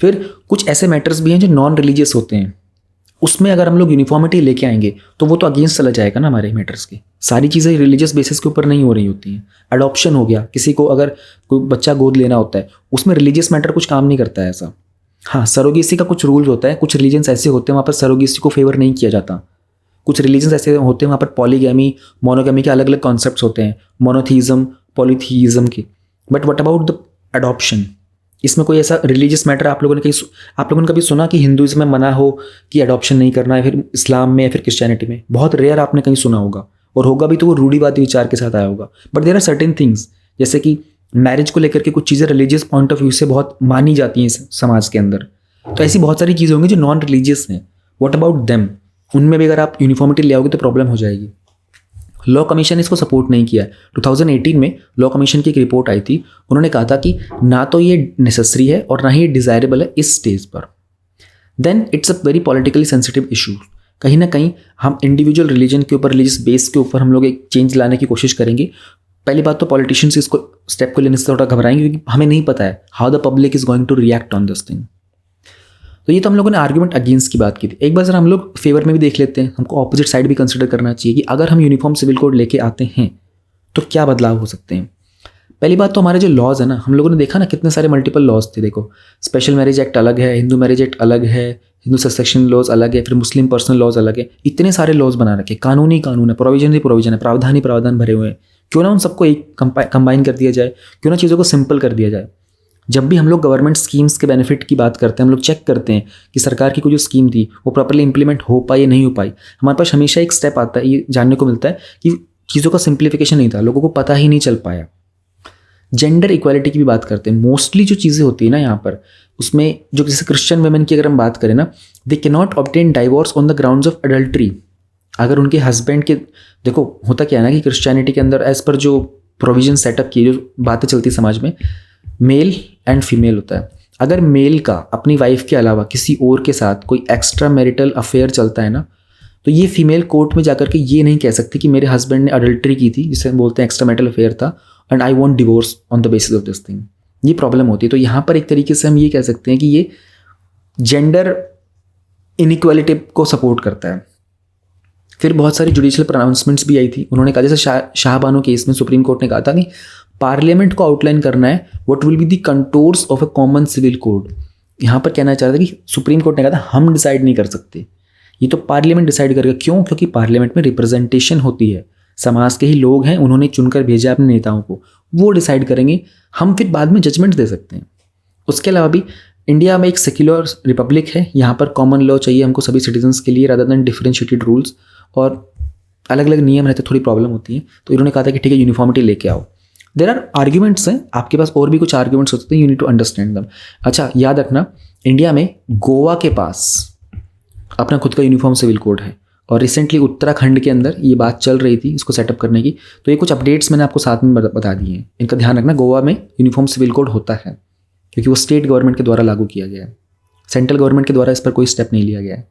फिर कुछ ऐसे मैटर्स भी हैं जो नॉन रिलीजियस होते हैं, उसमें अगर हम लोग यूनिफॉर्मिटी लेके आएंगे तो वो तो अगेंस्ट चला जाएगा ना हमारे मैटर्स के। सारी चीज़ें रिलीजियस बेसिस के ऊपर नहीं हो रही होती हैं। अडॉप्शन हो गया, किसी को अगर कोई बच्चा गोद लेना होता है, उसमें रिलीजियस मैटर कुछ काम नहीं करता है ऐसा। हाँ, सरोगेसी का कुछ रूल्स होता है, कुछ रिलीजन्स ऐसे होते हैं वहाँ पर सरोगेसी को फेवर नहीं किया जाता। कुछ रिलीजन्स ऐसे होते हैं वहाँ पर पॉलीगैमी, मोनोगैमी के अलग अलग कॉन्सेप्ट्स होते हैं, मोनोथीज़म, पॉलीथीज़म के। But what about the adoption? इसमें कोई ऐसा रिलीजियस मैटर आप लोगों ने कभी सुना कि हिंदुइज्म में मना हो कि अडॉप्शन नहीं करना है, फिर इस्लाम में या फिर क्रिश्चियनिटी में? बहुत रेयर आपने कहीं सुना होगा, और होगा भी तो वो रूढ़िवादी विचार के साथ आया होगा। But there are certain things, जैसे कि मैरिज को लेकर के कुछ चीज़ें रिलीजियस पॉइंट ऑफ व्यू से बहुत मानी जाती हैं समाज के अंदर। तो ऐसी बहुत सारी चीज़ें होंगी जो नॉन रिलीजियस हैं। What about them? उनमें भी अगर आप यूनिफॉर्मिटी ले आओगे तो प्रॉब्लम हो जाएगी। लॉ कमीशन इसको सपोर्ट नहीं किया है। 2018 में लॉ कमीशन की एक रिपोर्ट आई थी, उन्होंने कहा था कि ना तो ये नेसेसरी है और ना ही ये डिज़ायरेबल है इस स्टेज पर। Then it's a very politically sensitive issue. कहीं ना कहीं हम इंडिविजुअल रिलीजन के ऊपर, रिलीजियस बेस के ऊपर हम लोग एक चेंज लाने की कोशिश करेंगे। पहली बात तो पॉलिटिशियंस इसको स्टेप को लेने से थोड़ा घबराएंगे, क्योंकि हमें नहीं पता है how the public is going to react on this thing. तो ये तो हम लोगों ने आर्ग्यूमेंट अगेंस्ट की बात की थी। एक बार जरा हम लोग फेवर में भी देख लेते हैं, हमको ऑपोजिट साइड भी कंसिडर करना चाहिए कि अगर हम यूनिफॉर्म सिविल कोड लेके आते हैं तो क्या बदलाव हो सकते हैं। पहली बात तो हमारे जो लॉज है ना, हम लोगों ने देखा ना कितने सारे मल्टीपल लॉज थे। देखो, स्पेशल मैरिज एक्ट अलग है, हिंदू मैरिज एक्ट अलग है, हिंदू सक्सेशन लॉज अलग है, फिर मुस्लिम पर्सनल लॉज अलग है। इतने सारे लॉज बना रखे, कानून ही कानून है, प्रोविजन ही प्रोविजन है, प्रावधान ही प्रावधान भरे हुए हैं। क्यों ना उन सबको एक कंबाइन कर दिया जाए, क्यों ना चीज़ों को सिंपल कर दिया जाए। जब भी हम लोग गवर्नमेंट स्कीम्स के बेनिफिट की बात करते हैं, हम लोग चेक करते हैं कि सरकार की कोई जो स्कीम थी वो प्रॉपर्ली इंप्लीमेंट हो पाई या नहीं हो पाई। हमारे पास हमेशा एक स्टेप आता है, ये जानने को मिलता है कि चीज़ों का सिंप्लीफिकेशन नहीं था, लोगों को पता ही नहीं चल पाया। जेंडर इक्वालिटी की भी बात करते हैं। मोस्टली जो चीज़ें होती है ना यहाँ पर, उसमें जो जैसे क्रिश्चियन वुमेन की अगर हम बात करें ना, they can not obtain divorce on the grounds of adultery. अगर उनके हस्बैंड के, देखो होता क्या है ना कि क्रिश्चियनिटी के अंदर एज पर जो प्रोविजन सेटअप की, जो बातें चलती समाज में, मेल एंड फीमेल होता है। अगर मेल का अपनी वाइफ के अलावा किसी और के साथ कोई एक्स्ट्रा मैरिटल अफेयर चलता है ना, तो ये फीमेल कोर्ट में जाकर के ये नहीं कह सकती कि मेरे हस्बैंड ने अडल्ट्री की थी, जिसे बोलते हैं एक्स्ट्रा मैरिटल अफेयर था, and I want divorce on the basis of this thing. ये प्रॉब्लम होती है। तो यहाँ पर एक तरीके से हम ये कह सकते हैं कि ये जेंडर इनइक्वालिटी को सपोर्ट करता है। फिर बहुत सारी जुडिशियल प्रोनाउंसमेंट्स भी आई थी। उन्होंने कहा, जैसे शाह बानो केस में सुप्रीम कोर्ट ने कहा था कि पार्लियामेंट को आउटलाइन करना है what will be the contours of a common civil code. यहाँ पर कहना चाह रहा था कि सुप्रीम कोर्ट ने कहा था हम डिसाइड नहीं कर सकते, ये तो पार्लियामेंट डिसाइड करेगा। क्यों? क्योंकि पार्लियामेंट में रिप्रेजेंटेशन होती है, समाज के ही लोग हैं, उन्होंने चुनकर भेजा अपने नेताओं को, वो डिसाइड करेंगे, हम फिर बाद में जजमेंट दे सकते हैं। उसके अलावा भी इंडिया में एक सेक्युलर रिपब्लिक है, यहाँ पर कॉमन लॉ चाहिए हमको सभी सिटीजन्स के लिए, रादर देन डिफरेंशिएटेड रूल्स, और अलग अलग नियम रहते थोड़ी प्रॉब्लम होती है। तो इन्होंने कहा था कि ठीक है, यूनिफॉर्मिटी लेके आओ। देयर आर आर्ग्यूमेंट्स हैं, आपके पास और भी कुछ आर्ग्यूमेंट्स होते हैं, यू नीड टू अंडरस्टैंड दम। अच्छा, याद रखना, इंडिया में गोवा के पास अपना खुद का यूनिफॉर्म सिविल कोड है, और रिसेंटली उत्तराखंड के अंदर ये बात चल रही थी इसको सेटअप करने की। तो ये कुछ अपडेट्स मैंने आपको साथ में बता दिए हैं, इनका ध्यान रखना। गोवा में यूनिफॉर्म सिविल कोड होता है क्योंकि वो स्टेट गवर्नमेंट के द्वारा लागू किया गया है, सेंट्रल गवर्नमेंट के द्वारा इस पर कोई स्टेप नहीं लिया गया है।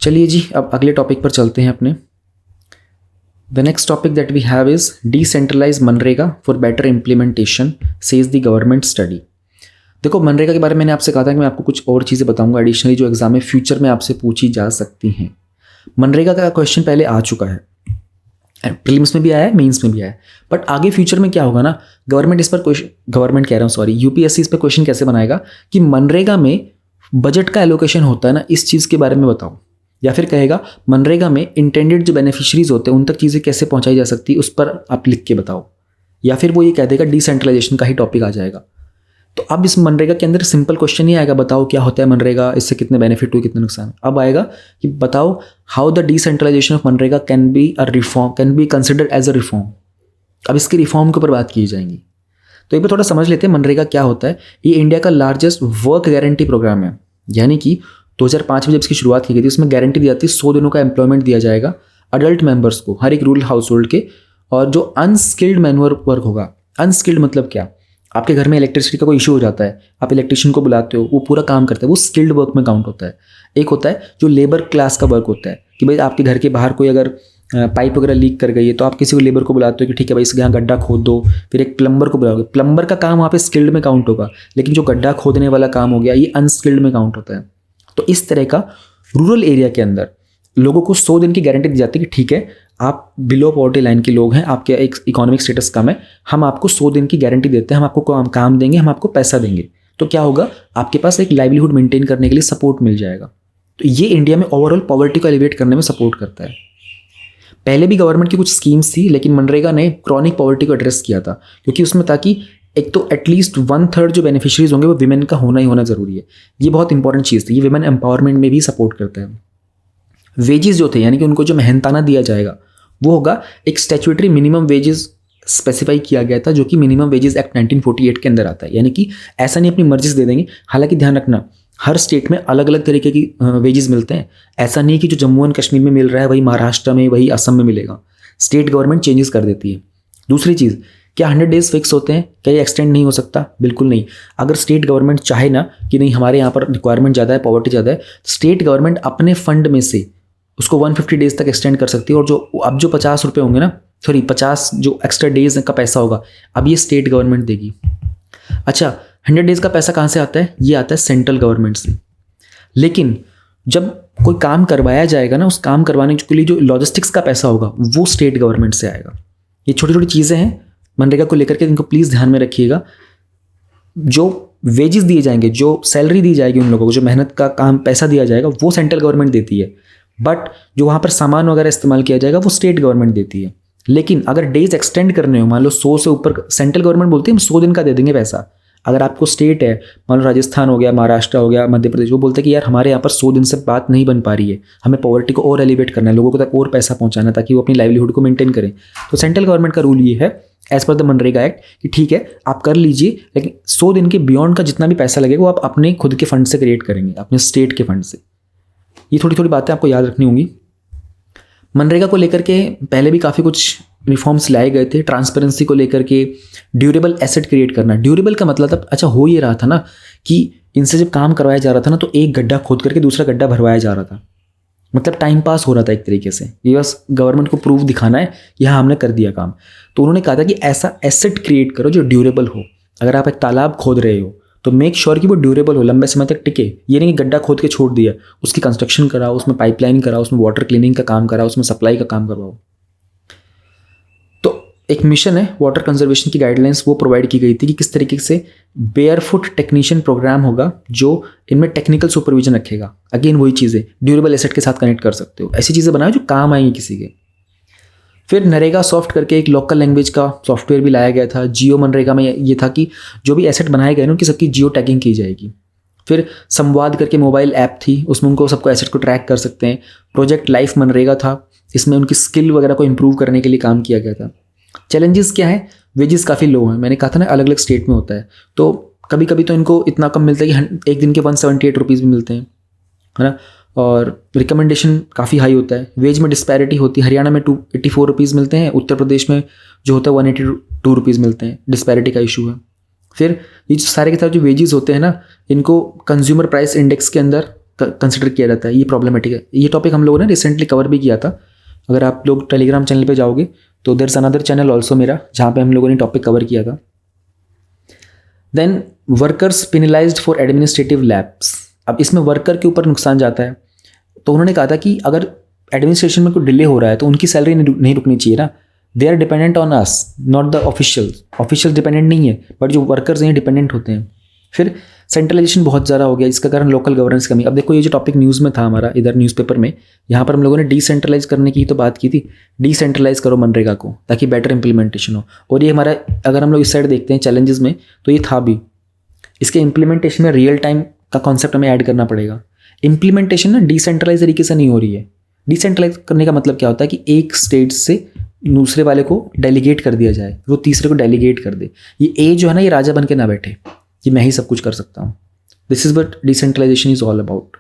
चलिए जी, अब अगले टॉपिक पर चलते हैं अपने। The next topic that we have is decentralize MNREGA for better implementation, says the government study. देखो मनरेगा के बारे में मैंने आपसे कहा था कि मैं आपको कुछ और चीज़ें बताऊंगा एडिशनली जो एग्जाम में फ्यूचर में आपसे पूछी जा सकती हैं। मनरेगा का क्वेश्चन पहले आ चुका है, प्रीलिम्स में भी आया है, मेंस में भी आया है, बट आगे फ्यूचर में क्या होगा ना, गवर्नमेंट इस पर क्वेश्चन, गवर्नमेंट कह रहा हूँ सॉरी, यूपीएससी इस पर क्वेश्चन कैसे बनाएगा कि मनरेगा में बजट का एलोकेशन होता है ना, इस चीज़ के बारे में बताओ। या फिर कहेगा मनरेगा में इंटेंडेड जो बेनिफिशरीज होते हैं उन तक चीज़ें कैसे पहुंचाई जा सकती है, उस पर आप लिख के बताओ। या फिर वो ये कह देगा डिसेंट्रलाइजेशन का ही टॉपिक आ जाएगा। तो अब इस मनरेगा के अंदर सिंपल क्वेश्चन नहीं आएगा बताओ क्या होता है मनरेगा, इससे कितने बेनिफिट हुए, कितने नुकसान। अब आएगा कि बताओ हाउ द डिसेंट्रलाइजेशन ऑफ मनरेगा can be a reform, can be considered as a reform. अब इसकी रिफॉर्म के ऊपर बात की जाएंगी। तो एक बार थोड़ा समझ लेते हैं मनरेगा क्या होता है। ये इंडिया का लार्जेस्ट वर्क गारंटी प्रोग्राम है, यानी कि 2005 में जब इसकी शुरुआत की गई थी उसमें गारंटी दी जाती है 100 दिनों का एम्प्लॉयमेंट दिया जाएगा अडल्ट मेंबर्स को, हर एक रूरल हाउस होल्ड के। और जो अनस्किल्ड मैनुअल वर्क होगा, अनस्किल्ड मतलब क्या, आपके घर में इलेक्ट्रिसिटी का कोई इशू हो जाता है, आप इलेक्ट्रिशियन को बुलाते हो, वो पूरा काम करता है, वो स्किल्ड वर्क में काउंट होता है। एक होता है जो लेबर क्लास का वर्क होता है कि भाई आपके घर के बाहर कोई अगर पाइप वगैरह लीक कर गई है तो आप किसी को लेबर को बुलाते हो कि ठीक है भाई इसके यहाँ गड्ढा खोद दो, फिर एक प्लम्बर को बुलाओगे, प्लम्बर का काम वहाँ पे स्किल्ड में काउंट होगा, लेकिन जो गड्ढा खोदने वाला काम हो गया ये अनस्किल्ड में काउंट होता है। तो इस तरह का रूरल एरिया के अंदर लोगों को 100 दिन की गारंटी दी जाती है कि ठीक है आप बिलो पॉवर्टी लाइन के लोग हैं, आपके एक इकोनॉमिक स्टेटस कम है, हम आपको 100 दिन की गारंटी देते हैं, हम आपको काम देंगे, हम आपको पैसा देंगे। तो क्या होगा, आपके पास एक लाइवलीहुड मेंटेन करने के लिए सपोर्ट मिल जाएगा। तो ये इंडिया में ओवरऑल पॉवर्टी को एलिवेट करने में सपोर्ट करता है। पहले भी गवर्नमेंट की कुछ स्कीम्स थी, लेकिन मनरेगा ने क्रॉनिक पॉवर्टी को एड्रेस किया था, क्योंकि उसमें ताकि एक तो एटलीस्ट 1/3 जो बेनिफिशरीज होंगे वो विमेन का होना ही होना जरूरी है। ये बहुत इंपॉर्टेंट चीज़ थी, ये विमेन एम्पावरमेंट में भी सपोर्ट करता है। वेजेस जो थे, यानी कि उनको जो मेहनताना दिया जाएगा वो होगा, एक स्टैट्यूटरी मिनिमम वेजेस स्पेसिफाई किया गया था जो कि मिनिमम वेजेस एक्ट 1948 के अंदर आता है। यानी कि ऐसा नहीं अपनी मर्जी से दे देंगे। हालांकि ध्यान रखना हर स्टेट में अलग अलग तरीके की वेजेस मिलते हैं, ऐसा नहीं कि जो जम्मू एंड कश्मीर में मिल रहा है वही महाराष्ट्र में, वही असम में मिलेगा। स्टेट गवर्नमेंट चेंजेस कर देती है। दूसरी चीज़, क्या 100 डेज फिक्स होते हैं, क्या ये एक्सटेंड नहीं हो सकता? बिल्कुल नहीं। अगर स्टेट गवर्नमेंट चाहे ना कि नहीं हमारे यहाँ पर रिक्वायरमेंट ज़्यादा है, पॉवर्टी ज़्यादा है, स्टेट गवर्नमेंट अपने फंड में से उसको 150 डेज तक एक्सटेंड कर सकती है। और जो अब जो 50 रुपये होंगे ना, सॉरी 50 जो एक्स्ट्रा डेज का पैसा होगा अब ये स्टेट गवर्नमेंट देगी। अच्छा, 100 डेज का पैसा कहाँ से आता है? ये आता है सेंट्रल गवर्नमेंट से। लेकिन जब कोई काम करवाया जाएगा ना, उस काम करवाने के लिए जो लॉजिस्टिक्स का पैसा होगा वो स्टेट गवर्नमेंट से आएगा। ये छोटी छोटी चीज़ें हैं मनरेगा को लेकर के, इनको प्लीज़ ध्यान में रखिएगा। जो वेजेस दिए जाएंगे, जो सैलरी दी जाएगी उन लोगों को, जो मेहनत का काम पैसा दिया जाएगा वो सेंट्रल गवर्नमेंट देती है, बट जो वहाँ पर सामान वगैरह इस्तेमाल किया जाएगा वो स्टेट गवर्नमेंट देती है। लेकिन अगर डेज एक्सटेंड करने हो, मान लो 100 से ऊपर, सेंट्रल गवर्नमेंट बोलती है हम 100 दिन का दे देंगे पैसा। अगर आपको स्टेट है, मान लो राजस्थान हो गया, महाराष्ट्र हो गया, मध्य प्रदेश, वो बोलते हैं कि यार हमारे यहाँ पर 100 दिन से बात नहीं बन पा रही है, हमें पॉवर्टी को और एलिवेट करना है, लोगों को तक और पैसा पहुँचाना है ताकि वो अपनी लाइवलीहुड को मेंटेन करें। तो सेंट्रल गवर्नमेंट का रूल ये है as per the MNREGA act कि ठीक है आप कर लीजिए, लेकिन 100 दिन के बियॉन्ड का जितना भी पैसा लगेगा वो आप अपने खुद के फंड से क्रिएट करेंगे, अपने स्टेट के फंड से। ये थोड़ी थोड़ी बातें आपको याद रखनी होंगी। मनरेगा को लेकर के पहले भी काफ़ी कुछ रिफॉर्म्स लाए गए थे, ट्रांसपेरेंसी को लेकर के, ड्यूरेबल एसेट क्रिएट करना। ड्यूरेबल का मतलब अच्छा हो ये रहा था ना कि इनसे जब काम करवाया जा रहा था ना तो एक गड्ढा खोद करके दूसरा गड्ढा भरवाया जा रहा था, मतलब टाइम पास हो रहा था एक तरीके से। ये बस गवर्नमेंट को प्रूफ दिखाना है कि हाँ हमने कर दिया काम। तो उन्होंने कहा था कि ऐसा एसेट क्रिएट करो जो ड्यूरेबल हो। अगर आप एक तालाब खोद रहे हो तो मेक श्योर कि वो ड्यूरेबल हो, लंबे समय तक टिके। ये नहीं कि गड्ढा खोद के छोड़ दिया, उसकी कंस्ट्रक्शन कराओ, उसमें पाइपलाइन कराओ, उसमें वाटर क्लीनिंग का काम कराओ, उसमें सप्लाई का काम करवाओ। तो एक मिशन है वाटर कंजर्वेशन की गाइडलाइंस वो प्रोवाइड की गई थी कि किस तरीके से बेयरफुट टेक्नीशियन प्रोग्राम होगा जो इनमें टेक्निकल सुपरविजन रखेगा। अगेन वही चीज़ें ड्यूरेबल एसेट के साथ कनेक्ट कर सकते हो, ऐसी चीज़ें बनाओ जो काम आएंगी किसी के। फिर नरेगा सॉफ्ट करके एक लोकल लैंग्वेज का सॉफ्टवेयर भी लाया गया था। जियो मनरेगा में ये था कि जो भी एसेट बनाए गए ना उनकी सबकी जियो टैगिंग की जाएगी। फिर संवाद करके मोबाइल ऐप थी, उसमें उनको सबको एसेट को ट्रैक कर सकते हैं। प्रोजेक्ट लाइफ मनरेगा था, इसमें उनकी स्किल वगैरह को इंप्रूव करने के लिए काम किया गया था। चैलेंजेस क्या है? वेजेस काफ़ी लो हैं, मैंने कहा था ना अलग अलग स्टेट में होता है, तो कभी कभी तो इनको इतना कम मिलता है कि एक दिन के 178 रुपीज़ भी मिलते हैं, है ना। और रिकमेंडेशन काफ़ी हाई होता है। वेज में डिस्पैरिटी होती है, हरियाणा में 284 रुपीज़ मिलते हैं, उत्तर प्रदेश में जो होता है 182 रुपीज़ मिलते हैं। डिस्पैरिटी का इशू है। फिर ये जो सारे के सारे जो वेजेस होते हैं ना, इनको कंज्यूमर प्राइस इंडेक्स के अंदर कंसिडर किया जाता है। ये प्रॉब्लमेटिक है। ये टॉपिक हम लोगों ने रिसेंटली कवर भी किया था अगर आप लोग टेलीग्राम चैनल पे जाओगे तो there is another channel also मेरा, जहाँ पे हम लोगों ने टॉपिक कवर किया था। Then workers penalised for administrative lapse. अब इसमें वर्कर के ऊपर नुकसान जाता है, तो उन्होंने कहा था कि अगर एडमिनिस्ट्रेशन में कोई डिले हो रहा है तो उनकी सैलरी नहीं रुकनी चाहिए ना। They are dependent on us, not the officials. Official dependent नहीं है, बट जो वर्कर्स हैं डिपेंडेंट होते हैं। फिर सेंट्रलाइजेशन बहुत ज़्यादा हो गया, इसका कारण लोकल गवर्नेंस कमी। अब देखो ये जो टॉपिक न्यूज़ में था हमारा इधर न्यूज़पेपर में, यहाँ पर हम लोगों ने डिसेंट्रलाइज करने की तो बात की थी। डिसेंट्रलाइज करो मनरेगा को ताकि बेटर इंप्लीमेंटेशन हो। और ये हमारा, अगर हम लोग इस साइड देखते हैं चैलेंजेस में, तो ये था भी। इसके इम्प्लीमेंटेशन में रियल टाइम का कॉन्सेप्ट हमें ऐड करना पड़ेगा। इम्प्लीमेंटेशन ना डिसेंट्रलाइज तरीके से नहीं हो रही है। डिसेंट्रलाइज करने का मतलब क्या होता है कि एक स्टेट से दूसरे वाले को डेलीगेट कर दिया जाए, वो तीसरे को डेलीगेट कर दे। ये ए जो है ना, ये राजा बन के ना बैठे कि मैं ही सब कुछ कर सकता हूँ। This is what decentralisation is all about.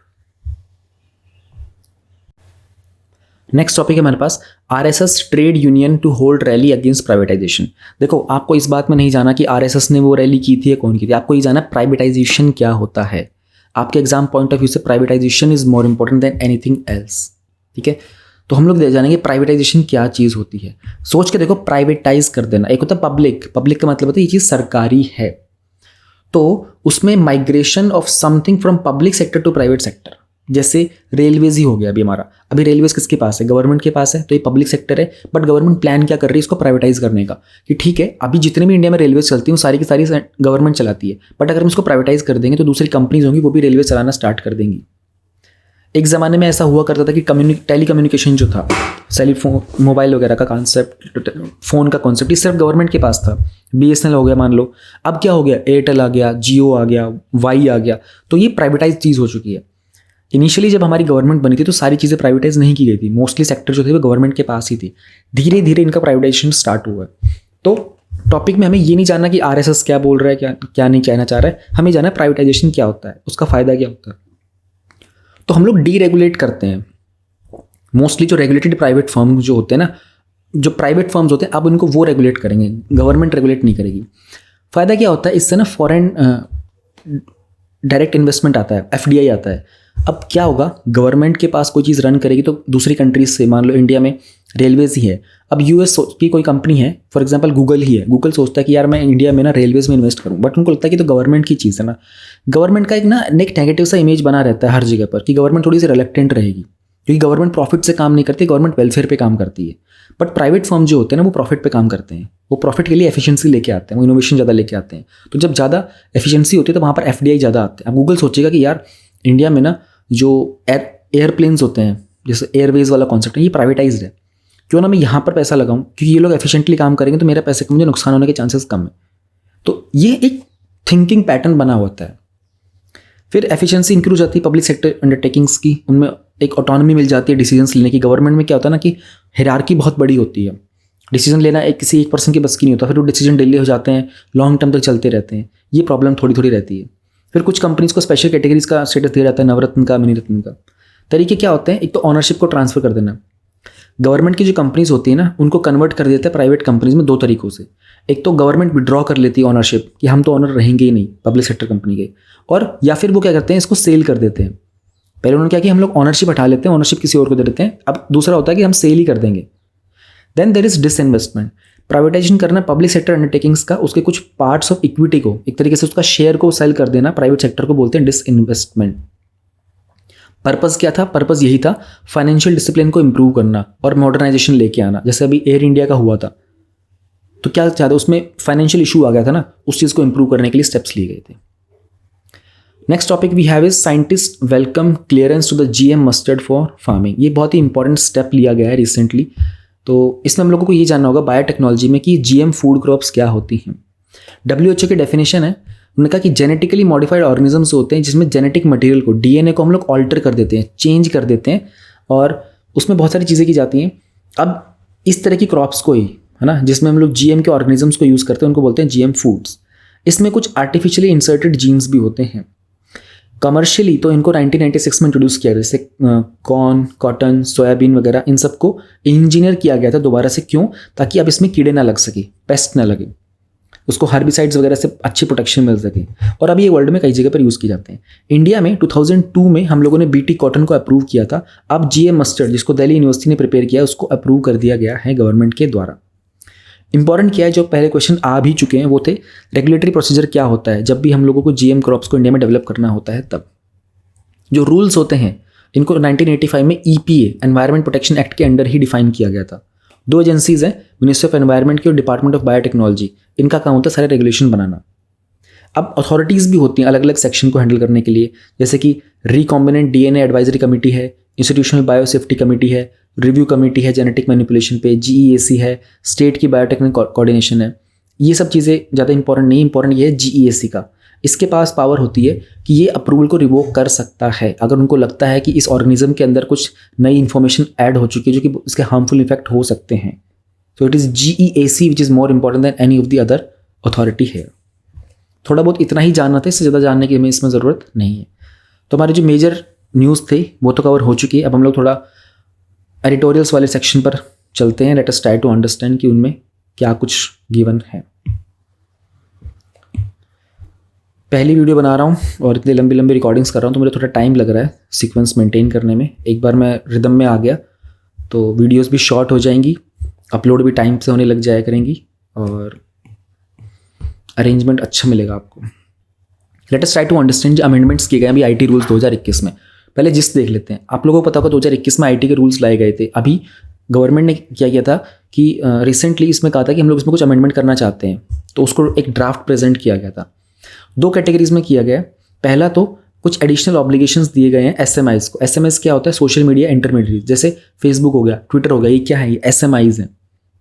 Next topic है हमारे पास RSS trade union to hold rally against privatisation. देखो आपको इस बात में नहीं जाना कि आरएसएस ने वो रैली की थी या कौन की थी, आपको ये जाना प्राइवेटाइजेशन क्या होता है। आपके एग्जाम पॉइंट ऑफ व्यू से privatisation is more important than anything else. ठीक है, तो हम लोग जानेंगे प्राइवेटाइजेशन क्या चीज़ होती है। सोच के देखो, प्राइवेटाइज कर देना, एक होता है पब्लिक। पब्लिक का मतलब होता है ये चीज़ सरकारी है, तो उसमें migration of something from public sector to private sector. जैसे रेलवेज ही हो गया अभी हमारा। अभी रेलवेज किसके पास है? गवर्नमेंट के पास है, तो ये पब्लिक सेक्टर है। बट गवर्नमेंट प्लान क्या कर रही है इसको प्राइवेटाइज करने का, कि ठीक है अभी जितने भी इंडिया में रेलवेज चलती हैं सारी की सारी गवर्नमेंट चलाती है, बट अगर हम इसको प्राइवेटाइज कर देंगे तो दूसरी कंपनीज होंगी वो भी रेलवे चलाना स्टार्ट कर देंगी। एक ज़माने में ऐसा हुआ करता था कि टेली कम्युनिकेशन जो था, सेलीफोन, मोबाइल वगैरह का कॉन्सेप्ट, फ़ोन का कॉन्सेप्ट, ये सिर्फ गवर्नमेंट के पास था। BSNL हो गया मान लो, अब क्या हो गया, एयरटेल आ गया, जियो आ गया, वाई आ गया, तो ये प्राइवेटाइज चीज़ हो चुकी है। इनिशियली जब हमारी गवर्नमेंट बनी थी तो सारी चीज़ें प्राइवेटाइज नहीं की गई थी, मोस्टली सेक्टर जो थे वो गवर्नमेंट के पास ही थी। धीरे धीरे इनका प्राइवेटाइजेशन स्टार्ट हुआ है। तो टॉपिक में हमें ये नहीं जानना कि RSS क्या बोल रहा है, क्या नहीं कहना चाह रहा है, हमें जानना है प्राइवेटाइजेशन क्या होता है, उसका फ़ायदा क्या होता है। तो हम लोग डीरेगुलेट करते हैं मोस्टली जो रेगुलेटेड प्राइवेट फर्म जो होते हैं ना, जो प्राइवेट फर्म्स होते हैं, अब उनको वो रेगुलेट करेंगे, गवर्नमेंट रेगुलेट नहीं करेगी। फ़ायदा क्या होता है इससे ना, फॉरेन डायरेक्ट इन्वेस्टमेंट आता है, FDI आता है। अब क्या होगा, गवर्नमेंट के पास कोई चीज़ रन करेगी तो दूसरी कंट्रीज से, मान लो इंडिया में रेलवेज ही है, अब US की कोई कंपनी है, फॉर एग्जांपल गूगल ही है, गूगल सोचता है कि यार मैं इंडिया में ना रेलवेज में इन्वेस्ट करूं, बट उनको लगता है कि तो गवर्नमेंट की चीज़ है ना। गवर्नमेंट का एक नेगेटिव सा इमेज बना रहता है हर जगह पर कि गवर्नमेंट थोड़ी सी रिलेक्टेंट रहेगी, क्योंकि गवर्नमेंट प्रॉफिट से काम नहीं करती, गवर्नमेंट वेलफेयर पे काम करती है। बट प्राइवेट फर्म जो होते हैं ना, वो प्रॉफिट पे काम करते हैं, वो प्रॉफिट के लिए एफिशिएंसी लेके आते हैं, वो इनोवेशन ज़्यादा लेके आते हैं। तो जब ज़्यादा एफिशिएंसी होती है तो वहाँ पर FDI ज़्यादा आते हैं। अब गूगल सोचेगा कि यार इंडिया में ना जो एयरप्लेन्स होते हैं, जैसे एयरवेज वाला कॉन्सेप्ट है, ये प्राइवेटाइज्ड है, क्यों ना मैं यहाँ पर पैसा लगाऊं, क्योंकि ये लोग एफिशिएंटली काम करेंगे तो मेरा पैसे कम, मुझे नुकसान होने के चांसेस कम है। तो ये एक थिंकिंग पैटर्न बना होता है। फिर एफिशिएंसी इंक्रीज हो जाती है पब्लिक सेक्टर अंडरटेकिंग्स की, उनमें एक ऑटोनॉमी मिल जाती है डिसीजंस लेने की। गवर्नमेंट में क्या होता है ना कि हायरार्की बहुत बड़ी होती है, डिसीजन लेना किसी एक पर्सन की बस की नहीं होता, फिर वो डिसीजन डिले हो जाते हैं, लॉन्ग टर्म तक चलते रहते हैं, ये प्रॉब्लम थोड़ी थोड़ी रहती है। फिर कुछ कंपनीज को स्पेशल कैटेगरीज का स्टेटस दिया जाता है, नवरत्न का, मिनी रत्न का। तरीके क्या होते हैं, एक तो ऑनरशिप को ट्रांसफर कर देना। गवर्नमेंट की जो कंपनीज होती है ना, उनको कन्वर्ट कर देते हैं प्राइवेट कंपनीज में दो तरीकों से। एक तो गवर्नमेंट विड्रॉ कर लेती है ऑनरशिप कि हम तो ऑनर रहेंगे ही नहीं पब्लिक सेक्टर कंपनी के, और या फिर वो क्या करते हैं, इसको सेल कर देते हैं। पहले उन्होंने क्या कि हम लोग ऑनरशिप हटा लेते हैं, ऑनरशिप किसी और को दे देते हैं। अब दूसरा होता है कि हम सेल ही कर देंगे। Then there is disinvestment. Privatisation करना पब्लिक सेक्टर अंडरटेकिंग्स का, उसके कुछ पार्ट्स ऑफ इक्विटी को, एक तरीके से उसका शेयर को सेल कर देना प्राइवेट सेक्टर को, बोलते हैं डिसइन्वेस्टमेंट। पर्पस क्या था? पर्पस यही था, फाइनेंशियल डिसिप्लिन को इंप्रूव करना और मॉडर्नाइजेशन लेके आना। जैसे अभी एयर इंडिया का हुआ था, तो क्या चाहते, उसमें फाइनेंशियल इशू आ गया था ना, उस चीज़ को इंप्रूव करने के लिए स्टेप्स लिए गए थे। Next topic we have is scientist welcome clearance to the GM mustard for farming. ये बहुत ही इंपॉर्टेंट स्टेप लिया गया है रिसेंटली। तो इसमें हम लोगों को ये जानना होगा बायोटेक्नोलॉजी में कि GM फूड क्रॉप्स क्या होती हैं। WHO की डेफिनेशन है, उन्होंने कहा कि जेनेटिकली मॉडिफाइड ऑर्गेनिजम्स होते हैं जिसमें जेनेटिक मटेरियल को, DNA को हम लोग ऑल्टर कर देते हैं, चेंज कर देते हैं, और उसमें बहुत सारी चीज़ें की जाती हैं। अब इस तरह की क्रॉप्स को ही, है ना, जिसमें हम लोग GM के ऑर्गेनिजम्स को यूज़ करते हैं, उनको बोलते हैं GM फूड्स। इसमें कुछ आर्टिफिशियली इंसर्टेड जीन्स भी होते हैं। कमर्शियली तो इनको 1996 में इंट्रोड्यूस किया, जैसे कॉर्न, कॉटन, सोयाबीन वगैरह, इन सबको इंजीनियर किया गया था दोबारा से। क्यों? ताकि अब इसमें कीड़े ना लग सके, पेस्ट ना लगे। उसको हर्बिसाइड्स वगैरह से अच्छी प्रोटेक्शन मिल सके। और अब ये वर्ल्ड में कई जगह पर यूज़ किए जाते हैं। इंडिया में 2002 में हम लोगों ने बीटी कॉटन को अप्रूव किया था। अब जीएम मस्टर्ड, जिसको दिल्ली यूनिवर्सिटी ने प्रिपेयर किया, उसको अप्रूव कर दिया गया है गवर्नमेंट के द्वारा। इंपॉर्टेंट क्या है, जो पहले क्वेश्चन आ भी चुके हैं वो थे, रेगुलेटरी प्रोसीजर क्या होता है जब भी हम लोगों को जीएम क्रॉप्स को इंडिया में डेवलप करना होता है। तब जो रूल्स होते हैं इनको 1985 में ईपीए, एनवायरमेंट प्रोटेक्शन एक्ट के अंडर ही डिफाइन किया गया था। 2 एजेंसीज हैं, मिनिस्ट्री ऑफ एनवायरमेंट की और डिपार्टमेंट ऑफ बायोटेक्नोलॉजी। इनका काम होता है सारे रेगुलेशन बनाना। अब अथॉरिटीज़ भी होती हैं अलग अलग सेक्शन को हैंडल करने के लिए, जैसे कि रिकॉम्बिनेंट डीएनए एडवाइजरी कमेटी है, इंस्टीट्यूशनल बायोसेफ्टी कमेटी है, रिव्यू कमेटी है जेनेटिक मैनिपुलेशन पे, जीईएसी है, स्टेट की बायोटेक्निक कोऑर्डिनेशन है। ये सब चीज़ें ज़्यादा इंपॉर्टेंट नहीं, इंपॉर्टेंट ये है जीईएसी का। इसके पास पावर होती है कि ये अप्रूवल को रिवोक कर सकता है अगर उनको लगता है कि इस ऑर्गेनिज्म के अंदर कुछ नई इन्फॉर्मेशन ऐड हो चुकी है जो कि इसके हार्मफुल इफेक्ट हो सकते हैं। So it is GEAC which is more important than any of the other authority है। थोड़ा बहुत इतना ही जानना था, इससे ज़्यादा जानने की हमें इसमें ज़रूरत नहीं है। तो हमारे जो मेजर न्यूज़ थे वो तो कवर हो चुकी है। अब हम लोग थोड़ा एडिटोरियल्स वाले सेक्शन पर चलते हैं। Let us try to understand कि उनमें क्या कुछ गिवन है। पहली वीडियो बना रहा हूँ और इतनी लंबी लंबी रिकॉर्डिंग्स कर रहा हूँ तो मुझे थोड़ा टाइम लग रहा है सीक्वेंस मेंटेन करने में। एक बार मैं रिदम में आ गया तो वीडियोस भी शॉर्ट हो जाएंगी, अपलोड भी टाइम से होने लग जाया करेंगी और अरेंजमेंट अच्छा मिलेगा आपको। Let us try to understand जो अमेंडमेंट्स किए गए अभी आईटी रूल्स 2021 में। पहले जिस देख लेते हैं। आप लोगों को पता होगा 2021 में आईटी के रूल्स लाए गए थे। अभी गवर्नमेंट ने क्या किया था कि रिसेंटली इसमें कहा था कि हम लोग इसमें कुछ अमेंडमेंट करना चाहते हैं, तो उसको एक ड्राफ्ट प्रेजेंट किया गया था। 2 कैटेगरीज में किया गया है। पहला तो कुछ एडिशनल ऑब्लिगेशंस दिए गए हैं एसएमआईज को। एसएमआईज क्या होता है? सोशल मीडिया इंटरमीडिएट, जैसे फेसबुक हो गया, ट्विटर हो गया, ये क्या है? ये एसएमआईज हैं।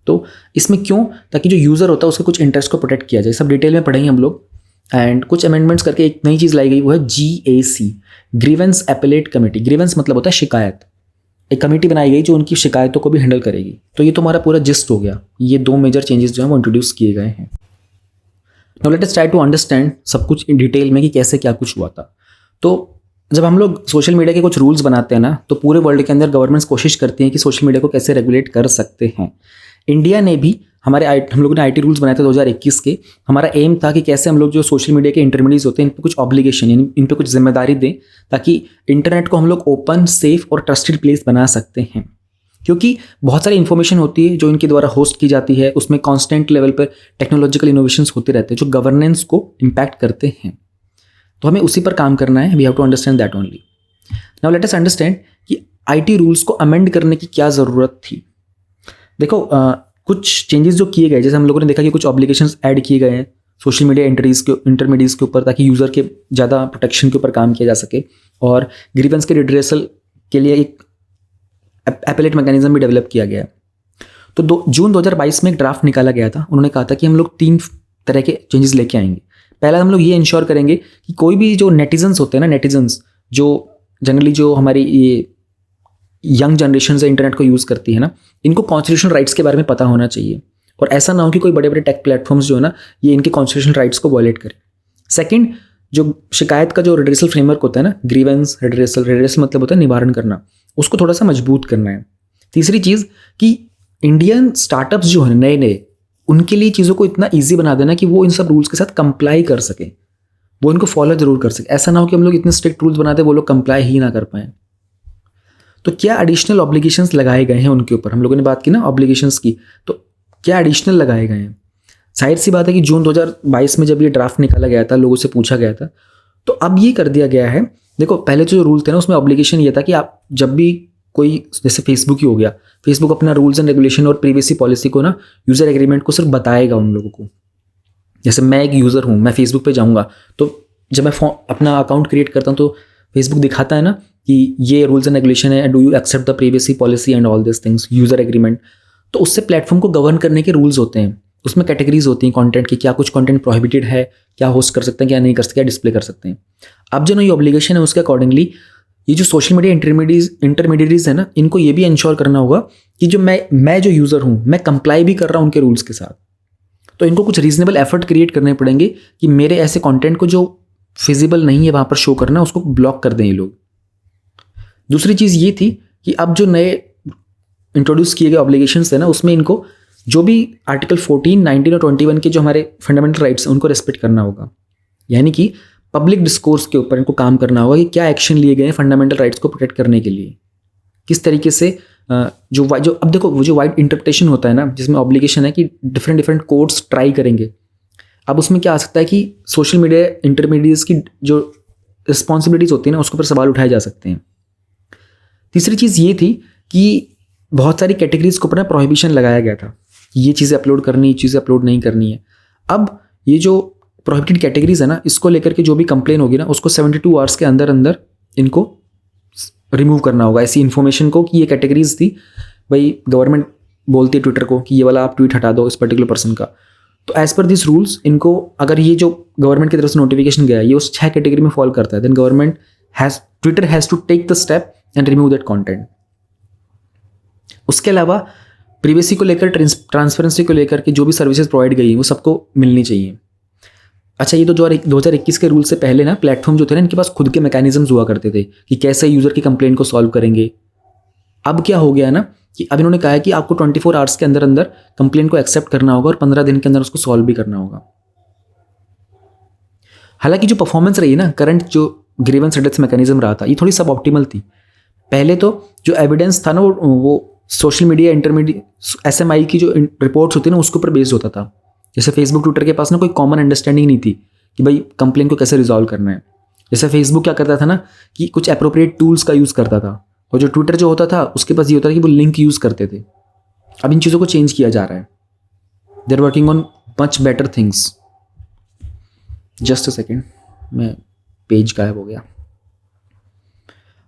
तो इसमें क्यों? ताकि जो यूज़र होता है उसके कुछ इंटरेस्ट को प्रोटेक्ट किया जाए। सब डिटेल में पढ़ेंगे हम लोग। एंड कुछ अमेंडमेंट्स करके एक नई चीज़ लाई गई, वो है GAC, grievance appellate committee. Grievance मतलब होता है शिकायत। एक कमेटी बनाई गई जो उनकी शिकायतों को भी हैंडल करेगी। तो ये तो हमारा पूरा जिस्ट हो गया। ये 2 मेजर चेंजेस जो हैं वो इंट्रोड्यूस किए गए हैं। Now let us try to understand सब कुछ इन डिटेल में कि कैसे क्या कुछ हुआ था। तो जब हम लोग सोशल मीडिया के कुछ रूल्स बनाते हैं ना, तो पूरे वर्ल्ड के अंदर गवर्नमेंट्स कोशिश करती हैं कि सोशल मीडिया को कैसे रेगुलेट कर सकते हैं। इंडिया ने भी हम लोगों ने आईटी रूल्स बनाए थे 2021 के। हमारा एम था कि कैसे हम लोग जो सोशल मीडिया के इंटरमीडिएट्स होते हैं इन पर कुछ ऑब्लिगेशन यानी इन पर कुछ जिम्मेदारी दें, ताकि इंटरनेट को हम लोग ओपन, सेफ और ट्रस्टेड प्लेस बना सकते हैं। क्योंकि बहुत सारी इन्फॉर्मेशन होती है जो इनके द्वारा होस्ट की जाती है, उसमें कांस्टेंट लेवल पर टेक्नोलॉजिकल इनोवेशंस होते रहते हैं जो गवर्नेंस को इम्पैक्ट करते हैं। तो हमें उसी पर काम करना है। We have to understand that only. Now let us understand कि आईटी रूल्स को अमेंड करने की क्या ज़रूरत थी। देखो कुछ चेंजेस जो किए गए, जैसे हम लोगों ने देखा कि कुछ ऑब्लिगेशंस ऐड किए गए हैं सोशल मीडिया इंटरमीडिएट्स के ऊपर, ताकि यूज़र के ज़्यादा प्रोटेक्शन के ऊपर काम किया जा सके। और ग्रीवेंस के रिड्रेसल के लिए एक एपेलेट मैकेनिज्म भी डेवलप किया गया। तो जून 2022 में एक ड्राफ्ट निकाला गया था। उन्होंने कहा था कि हम लोग 3 तरह के चेंजेस लेके आएंगे। पहला हम लोग ये इंश्योर करेंगे कि कोई भी जो नेटिजन्स होते हैं ना, नेटिजन्स जो जनरली जो हमारी ये यंग जनरेशन से इंटरनेट को यूज़ करती है ना, इनको कॉन्स्टिट्यूशनल राइट्स के बारे में पता होना चाहिए। और ऐसा ना हो कि कोई बड़े बड़े टेक प्लेटफॉर्म्स जो है ना, ये इनके कॉन्स्टिट्यूशनल राइट्स को वायलेट करें। सेकंड, जो शिकायत का जो रिड्रेसल फ्रेमवर्क होता है ना, ग्रीवेंस रिड्रेसल मतलब होता है निवारण करना, उसको थोड़ा सा मजबूत करना है। तीसरी चीज़ कि इंडियन स्टार्टअप्स जो है नए उनके लिए चीज़ों को इतना ईजी बना देना कि वो इन सब रूल्स के साथ कंप्लाई कर सकें, वो इनको फॉलो जरूर कर सकें। ऐसा ना हो कि हम लोग इतने स्ट्रिक्ट रूल्स बनाते हैं वो लोग कंप्लाई ही ना कर पाएँ। तो क्या एडिशनल ऑब्लिगेशंस लगाए गए हैं उनके ऊपर? हम लोगों ने बात की ना ऑब्लिगेशंस की, तो क्या एडिशनल लगाए गए हैं? जाहिर सी बात है कि जून 2022 में जब ये ड्राफ्ट निकाला गया था, लोगों से पूछा गया था, तो अब ये कर दिया गया है। देखो पहले जो रूल थे ना, उसमें ऑब्लिगेशन ये था कि आप जब भी कोई, जैसे फेसबुक ही हो गया, फेसबुक अपना रूल्स एंड रेगुलेशन और प्रिवेसी पॉलिसी को ना, यूज़र एग्रीमेंट को सिर्फ बताएगा उन लोगों को। जैसे मैं एक यूज़र हूँ, मैं फेसबुक पे जाऊँगा, तो जब मैं अपना अकाउंट क्रिएट करता हूँ तो फेसबुक दिखाता है ना कि ये रूल्स एंड रेगुलेशन है, do you accept the privacy policy and all this things, user agreement. तो उससे प्लेटफॉर्म को गवर्न करने के रूल्स होते हैं। उसमें कैटेगरीज होती हैं कंटेंट की, क्या कुछ कंटेंट प्रोहिबिटेड है, क्या होस्ट कर सकते हैं, क्या नहीं कर सकते, क्या डिस्प्ले कर सकते हैं। अब जो ना ये ऑब्लिगेशन है उसके अकॉर्डिंगली ये जो सोशल मीडिया इंटरमीडिएट्स है ना, इनको ये भी इंश्योर करना होगा कि जो मैं जो यूज़र हूँ, मैं कंप्लाई भी कर रहा हूँ उनके रूल्स के साथ। तो इनको कुछ रीजनेबल एफर्ट क्रिएट करने पड़ेंगे कि मेरे ऐसे कंटेंट को जो फिजिबल नहीं है वहाँ पर शो करना, उसको ब्लॉक कर दें ये लोग। दूसरी चीज़ ये थी कि अब जो नए इंट्रोड्यूस किए गए ऑब्लिगेशंस है ना, उसमें इनको जो भी आर्टिकल 14, 19 और 21 के जो हमारे फंडामेंटल राइट्स हैं उनको रेस्पेक्ट करना होगा। यानी कि पब्लिक डिस्कोर्स के ऊपर इनको काम करना होगा कि क्या एक्शन लिए गए हैं फंडामेंटल राइट्स को प्रोटेक्ट करने के लिए, किस तरीके से जो अब देखो वो जो वाइड इंटरप्रिटेशन होता है ना, जिसमें ऑब्लिगेशन है कि डिफरेंट डिफरेंट कोर्ट्स ट्राई करेंगे। अब उसमें क्या आ सकता है कि सोशल मीडिया इंटरमीडिएट्स की जो रिस्पॉन्सिबिलिटीज़ होती है ना उसके ऊपर सवाल उठाए जा सकते हैं। तीसरी चीज़ ये थी कि बहुत सारी कैटेगरीज के ऊपर ना प्रोहिबिशन लगाया गया था कि ये चीज़ें अपलोड करनी, ये चीज़ें अपलोड नहीं करनी है। अब ये जो प्रोहिबिटेड कैटेगरीज है ना, इसको लेकर के जो भी कंप्लेन होगी ना उसको 72 आवर्स के अंदर अंदर इनको रिमूव करना होगा, ऐसी इन्फॉर्मेशन को कि ये कैटेगरीज थी। भाई गवर्नमेंट बोलती है ट्विटर को कि ये वाला आप ट्वीट हटा दो इस पर्टिकुलर पर्सन का, तो एज पर दिस रूल्स इनको, अगर ये जो गवर्नमेंट की तरफ से नोटिफिकेशन गया ये उस 6 कैटेगरी में फॉल करता है, then government Twitter has to take the step and remove that content. उसके अलावा प्रिवेसी को लेकर, ट्रांसपेरेंसी को लेकर के जो भी सर्विसेज प्रोवाइड गई वो सबको मिलनी चाहिए। अच्छा, ये तो 2021 के रूल से पहले ना प्लेटफॉर्म जो थे ना इनके पास खुद के मैकेनिज्म्स हुआ करते थे कि कैसे यूज़र की कंप्लेंट को सॉल्व करेंगे। अब क्या हो गया है ना कि अब इन्होंने कहा है कि आपको 24 आवर्स के अंदर अंदर कंप्लेंट को एक्सेप्ट करना होगा और 15 दिन के अंदर उसको सॉल्व भी करना होगा। हालांकि जो परफॉर्मेंस रही है ना करंट जो ग्रीवेंस रेडिक्स मैकेनिज्म रहा था ये थोड़ी सब ऑप्टिमल थी। पहले तो जो एविडेंस था ना वो सोशल मीडिया इंटरमीडिएट SMI की जो रिपोर्ट्स होती है ना उसके ऊपर बेस्ड होता था। जैसे फेसबुक ट्विटर के पास ना कोई कॉमन अंडरस्टैंडिंग नहीं थी कि भाई कंप्लेंट को कैसे रिजॉल्व करना है। जैसे फेसबुक क्या करता था ना कि कुछ अप्रोप्रिएट टूल्स का यूज़ करता था, और जो ट्विटर जो होता था उसके पास ये होता था कि वो लिंक यूज़ करते थे। अब इन चीज़ों को चेंज किया जा रहा है। They are working on much better things. Just a second, मैं पेज गायब हो गया